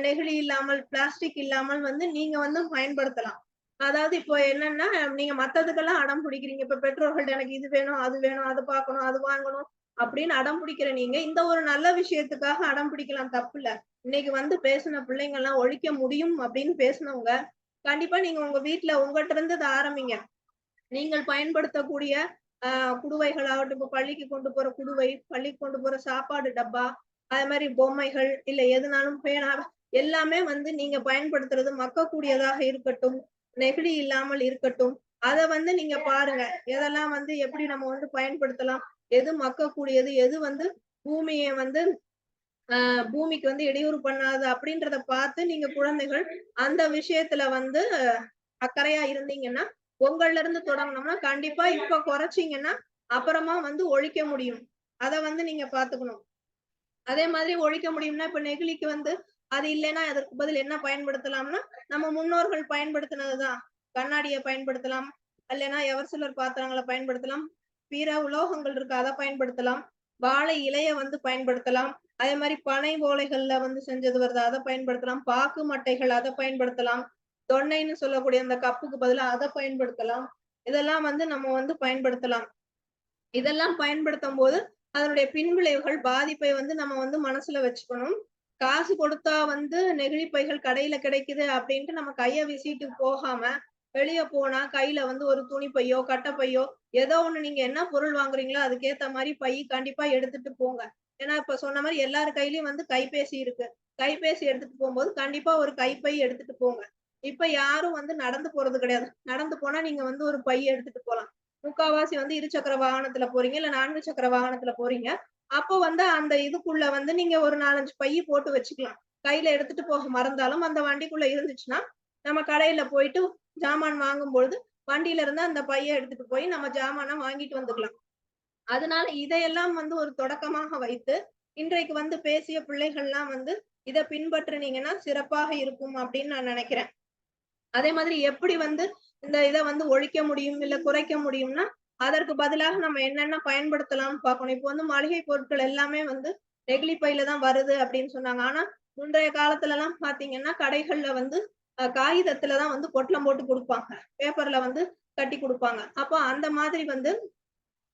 நெகிழி இல்லாமல், பிளாஸ்டிக் இல்லாமல் வந்து நீங்க வந்து பயன்படுத்தலாம். அதாவது இப்போ என்னன்னா, நீங்க மத்ததுக்கெல்லாம் அடம் பிடிக்கிறீங்க. இப்ப பெற்றோர்கள்ட்ட எனக்கு இது வேணும், அது வேணும், அது பார்க்கணும், அது வாங்கணும் அப்படின்னு அடம் பிடிக்கிற நீங்க இந்த ஒரு நல்ல விஷயத்துக்காக அடம் பிடிக்கலாம், தப்பு இல்ல. இன்னைக்கு வந்து பேசின பிள்ளைங்க எல்லாம் ஒழிக்க முடியும் அப்படின்னு பேசினவங்க கண்டிப்பா நீங்க உங்க வீட்டுல உங்ககிட்ட இருந்து அதை ஆரம்பிங்க. நீங்கள் பயன்படுத்தக்கூடிய குடுவைகள் ஆகட்டும், இப்ப பள்ளிக்கு கொண்டு போற குடுவை, பள்ளிக்கு கொண்டு போற சாப்பாடு டப்பா, அதே மாதிரி பொம்மைகள், இல்ல எதுனாலும் பேனா, எல்லாமே வந்து நீங்க பயன்படுத்துறது மக்கக்கூடியதாக இருக்கட்டும், நெகிழி இல்லாமல் இருக்கட்டும். அதை வந்து நீங்க பாருங்க, எதெல்லாம் வந்து எப்படி நம்ம வந்து பயன்படுத்தலாம், எது மக்கக்கூடியது, எது வந்து பூமியை வந்து பூமிக்கு வந்து இடையூறு பண்ணாது அப்படின்றத பார்த்து நீங்க குழந்தைகள் அந்த விஷயத்துல வந்து அக்கறையா இருந்தீங்கன்னா, உங்கள்ல இருந்து தொடங்கணும்னா கண்டிப்பா இப்ப குறைச்சீங்கன்னா அப்புறமா வந்து ஒழிக்க முடியும். அத வந்து நீங்க பாத்துக்கணும். அதே மாதிரி ஒழிக்க முடியும்னா இப்ப நெகிழிக்கு வந்து அது இல்லைன்னா அதற்கு பதில் என்ன பயன்படுத்தலாம்னா, நம்ம முன்னோர்கள் பயன்படுத்தினதுதான். கண்ணாடியை பயன்படுத்தலாம், இல்லைன்னா எவர்சிலர் பாத்திரங்களை பயன்படுத்தலாம், பிற உலோகங்கள் இருக்கு அதை பயன்படுத்தலாம், வாழை இலைய வந்து பயன்படுத்தலாம், அதே மாதிரி பனை ஓலைகள்ல வந்து செஞ்சது வருது அதை பயன்படுத்தலாம், பாக்கு மட்டைகள் அதை பயன்படுத்தலாம், தொன்னைன்னு சொல்லக்கூடிய அந்த கப்புக்கு பதிலா அதை பயன்படுத்தலாம். இதெல்லாம் வந்து நம்ம வந்து பயன்படுத்தலாம். இதெல்லாம் பயன்படுத்தும் போது அதனுடைய பின்விளைவுகள், பாதிப்பை வந்து நம்ம வந்து மனசுல வச்சுக்கணும். காசு கொடுத்தா வந்து நெகிழி பைகள் கடையில கிடைக்குது அப்படின்ட்டு நம்ம கைய வீசிட்டு போகாம, வெளிய போனா கையில வந்து ஒரு துணி பையோ, கட்டை பையோ, ஏதோ ஒண்ணு நீங்க என்ன பொருள் வாங்குறீங்களோ அதுக்கேத்த மாதிரி பை கண்டிப்பா எடுத்துட்டு போங்க. ஏன்னா இப்ப சொன்ன மாதிரி எல்லார் கையிலயும் வந்து கைபேசி இருக்கு. கைபேசி எடுத்துட்டு போகும்போது கண்டிப்பா ஒரு கைப்பை எடுத்துட்டு போங்க. இப்ப யாரும் வந்து நடந்து போறது கிடையாது. நடந்து போனா நீங்க வந்து ஒரு பை எடுத்துட்டு போலாம். முக்காவாசி வந்து இருசக்கர வாகனத்துல போறீங்க, இல்ல 4 சக்கர வாகனத்துல போறீங்க. அப்போ வந்து அந்த இதுக்குள்ள வந்து நீங்க ஒரு 4, 5 பை போட்டு வச்சுக்கலாம். கையில எடுத்துட்டு போக மறந்தாலும் அந்த வண்டிக்குள்ள இருந்துச்சுன்னா, நம்ம கடையில போயிட்டு ஜாமான் வாங்கும்பொழுது வண்டியில இருந்து அந்த பைய எடுத்துட்டு போய் நம்ம ஜாமானை வாங்கிட்டு வந்துக்கலாம். அதனால இதையெல்லாம் வந்து ஒரு தொடக்கமாக வைத்து இன்றைக்கு வந்து பேசிய பிள்ளைகள்லாம் வந்து இதை பின்பற்றினீங்கன்னா சிறப்பாக இருக்கும் அப்படின்னு நான் நினைக்கிறேன். அதே மாதிரி எப்படி வந்து இந்த இதை வந்து ஒழிக்க முடியும் இல்ல குறைக்க முடியும்னா அதற்கு பதிலாக நம்ம என்னென்ன பயன்படுத்தலாம்னு பார்க்கணும். இப்போ வந்து மளிகை பொருட்கள் எல்லாமே வந்து நெகிழி பையில தான் வருது அப்படின்னு சொன்னாங்க. ஆனா முந்தைய காலத்துல எல்லாம் பாத்தீங்கன்னா கடைகள்ல வந்து காகிதத்துலதான் வந்து பொட்டலம் போட்டு கொடுப்பாங்க, பேப்பர்ல வந்து கட்டி கொடுப்பாங்க. அப்போ அந்த மாதிரி வந்து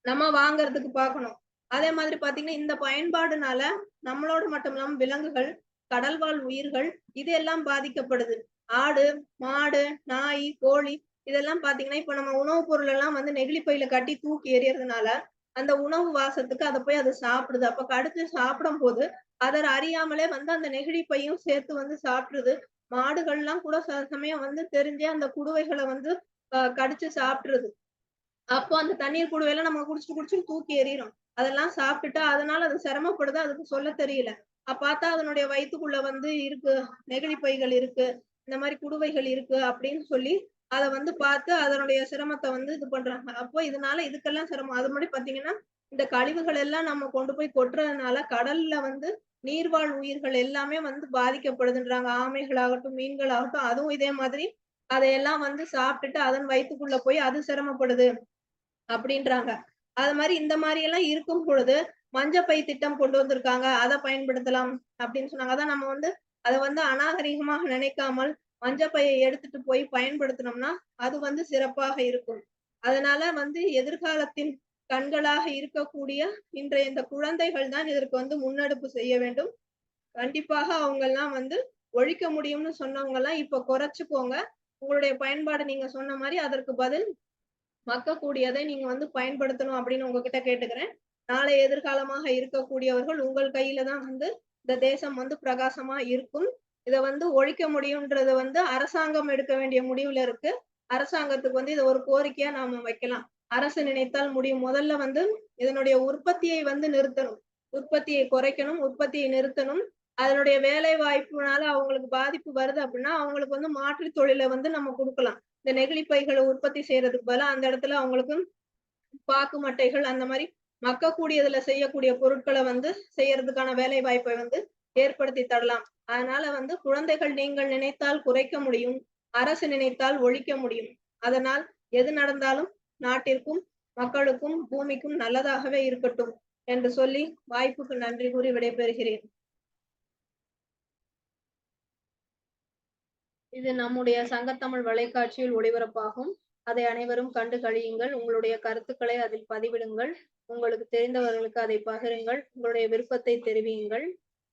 நம்ம வாங்குறதுக்கு பார்க்கணும். அதே மாதிரி பாத்தீங்கன்னா இந்த பயன்பாடுனால நம்மளோட மட்டும் இல்லாம விலங்குகள், கடல்வாழ் உயிர்கள் இதெல்லாம் பாதிக்கப்படுது. ஆடு, மாடு, நாய், கோழி இதெல்லாம் பாத்தீங்கன்னா இப்ப நம்ம உணவுப் பொருள் எல்லாம் வந்து நெகிழி பையில கட்டி தூக்கி எறியறதுனால அந்த உணவு வாசத்துக்கு அதை போய் அது சாப்பிடுது. அப்ப கடிச்சு சாப்பிடும் போது அதை அறியாமலே வந்து அந்த நெகிழி பையும் சேர்த்து வந்து சாப்பிடுது. மாடுகள்லாம் கூட சில சமயம் வந்து தெரிஞ்சே அந்த குடுவைகளை வந்து கடிச்சு சாப்பிடுறது. அப்போ அந்த தண்ணீர் குடுவையில நம்ம குடிச்சிட்டு தூக்கி எறிகிறோம். அதெல்லாம் சாப்பிட்டுட்டா அதனால அது சிரமப்படுது, அதுக்கு சொல்ல தெரியல. பார்த்தா அதனுடைய வயித்துக்குள்ள வந்து இருக்கு, நெகிழி பைகள் இருக்கு, இந்த மாதிரி குடுவைகள் இருக்கு அப்படின்னு சொல்லி அதை வந்து பார்த்து அதனுடைய சிரமத்தை வந்து இது பண்றாங்க. அப்போ இதனால இதுக்கெல்லாம் சிரமம். அது மாதிரி பாத்தீங்கன்னா இந்த கழிவுகள் எல்லாம் நம்ம கொண்டு போய் கொட்டுறதுனால கடல்ல வந்து நீர்வாழ் உயிர்கள் எல்லாமே வந்து பாதிக்கப்படுதுன்றாங்க. ஆமைகளாகட்டும், மீன்களாகட்டும், அதுவும் இதே மாதிரி அதையெல்லாம் வந்து சாப்பிட்டுட்டு அதன் வயிற்றுக்குள்ள போய் அது சிரமப்படுது அப்படின்றாங்க. அது மாதிரி இந்த மாதிரி எல்லாம் இருக்கும் பொழுது மஞ்சப்பை திட்டம் கொண்டு வந்திருக்காங்க, அதை பயன்படுத்தலாம் அப்படின்னு சொன்னாங்க. அதான் நம்ம வந்து அதை வந்து அநாகரிகமாக நினைக்காமல் மஞ்சப்பையை எடுத்துட்டு போய் பயன்படுத்தினோம்னா அது வந்து சிறப்பாக இருக்கும். அதனால வந்து எதிர்காலத்தின் கண்களாக இருக்கக்கூடிய இன்றைய இந்த குழந்தைகள் தான் இதற்கு வந்து முன்னெடுப்பு செய்ய வேண்டும். கண்டிப்பாக அவங்க எல்லாம் வந்து ஒழிக்க முடியும்னு சொன்னவங்க எல்லாம் இப்ப குறைச்சுக்கோங்க. உங்களுடைய பயன்பாடு நீங்க சொன்ன மாதிரி அதற்கு பதில் மக்கக்கூடியதை நீங்க வந்து பயன்படுத்தணும் அப்படின்னு உங்ககிட்ட கேட்டுக்கிறேன். நாளை எதிர்காலமாக இருக்கக்கூடியவர்கள் உங்கள் கையில தான் வந்து இந்த தேசம் வந்து பிரகாசமா இருக்கும். இதை வந்து ஒழிக்க முடியும்ன்றது வந்து அரசாங்கம் எடுக்க வேண்டிய முடிவுல இருக்கு. அரசாங்கத்துக்கு வந்து இதை ஒரு கோரிக்கையா நாம வைக்கலாம். அரசு நினைத்தால் முடியும். முதல்ல வந்து இதனுடைய உற்பத்தியை வந்து நிறுத்தணும், உற்பத்தியை குறைக்கணும், உற்பத்தியை நிறுத்தணும். அதனுடைய வேலை வாய்ப்புனால அவங்களுக்கு பாதிப்பு வருது அப்படின்னா அவங்களுக்கு வந்து மாற்று தொழிலை வந்து நம்ம கொடுக்கலாம். இந்த நெகிழி பைகளை உற்பத்தி செய்யறதுக்கு பதிலா அந்த இடத்துல அவங்களுக்கு பாக்கு மட்டைகள் அந்த மாதிரி மக்கக்கூடியதுல செய்யக்கூடிய பொருட்களை வந்து செய்யறதுக்கான வேலை வாய்ப்பை வந்து ஏற்படுத்தி தரலாம். அதனால வந்து குழந்தைகள் நீங்கள் நினைத்தால் குறைக்க முடியும், அரசு நினைத்தால் ஒழிக்க முடியும். அதனால் எது நடந்தாலும் நாட்டிற்கும் மக்களுக்கும் பூமிக்கும் நல்லதாகவே இருக்கட்டும் என்று சொல்லி வாய்ப்புக்கு நன்றி கூறி விடைபெறுகிறேன். இது நம்முடைய சங்கத்தமிழ் வலைக்காட்சியில் ஒளிபரப்பாகும். அதை அனைவரும் கண்டு கழியுங்கள். உங்களுடைய கருத்துக்களை அதில் பதிவிடுங்கள். உங்களுக்கு தெரிந்தவர்களுக்கு அதை பகிருங்கள். உங்களுடைய விருப்பத்தை தெரிவியுங்கள்.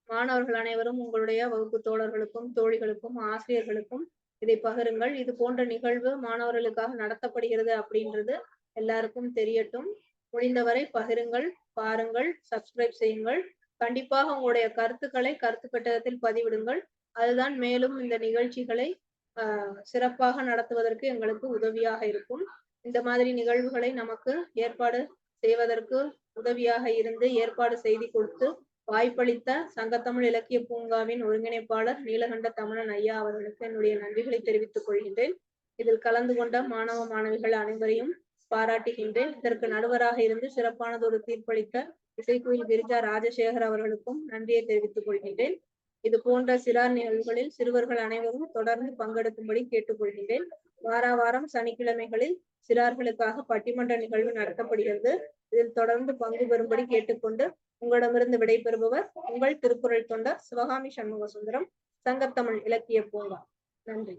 மாணவர்கள் அனைவரும் உங்களுடைய வகுப்பு தோழர்களுக்கும் தோழிகளுக்கும் ஆசிரியர்களுக்கும் இதை பகிருங்கள். இது போன்ற நிகழ்வு மாணவர்களுக்காக நடத்தப்படுகிறது அப்படின்றது எல்லாருக்கும் தெரியட்டும். முடிந்தவரை பகிருங்கள், பாருங்கள், சப்ஸ்கிரைப் செய்யுங்கள். கண்டிப்பாக உங்களுடைய கருத்துக்களை கருத்து பெட்டகத்தில் பதிவிடுங்கள். அதுதான் மேலும் இந்த நிகழ்ச்சிகளை சிறப்பாக நடத்துவதற்கு எங்களுக்கு உதவியாக இருக்கும். இந்த மாதிரி நிகழ்வுகளை நமக்கு ஏற்பாடு செய்வதற்கு உதவியாக இருந்து ஏற்பாடு செய்து கொடுத்து வாய்ப்பளித்த சங்கத்தமிழ் இலக்கிய பூங்காவின் ஒருங்கிணைப்பாளர் நீலகண்ட தமிழன் ஐயா அவர்களுக்கு என்னுடைய நன்றிகளை தெரிவித்துக் கொள்கின்றேன். இதில் கலந்து கொண்ட மாணவ மாணவிகள் அனைவரையும் பாராட்டுகின்றேன். இதற்கு நடுவராக இருந்து சிறப்பானதொரு தீர்ப்பளித்த இசைக்குயில் கிரிஜா ராஜசேகர் அவர்களுக்கும் நன்றியை தெரிவித்துக் கொள்கின்றேன். இது போன்ற சிறார் நிகழ்வுகளில் சிறுவர்கள் அனைவரும் தொடர்ந்து பங்கெடுக்கும்படி கேட்டுக்கொள்கின்றேன். வாரம் சனிக்கிழமைகளில் சிறார்களுக்காக பட்டிமன்ற நிகழ்வு நடத்தப்படுகிறது. இதில் தொடர்ந்து பங்கு பெறும்படி கேட்டுக்கொண்டு உங்களிடமிருந்து விடைபெறுபவர் உங்கள் திருக்குறள் தொண்டர் சிவகாமி சண்முக சுந்தரம், சங்கத்தமிழ் இலக்கிய பூங்கா. நன்றி.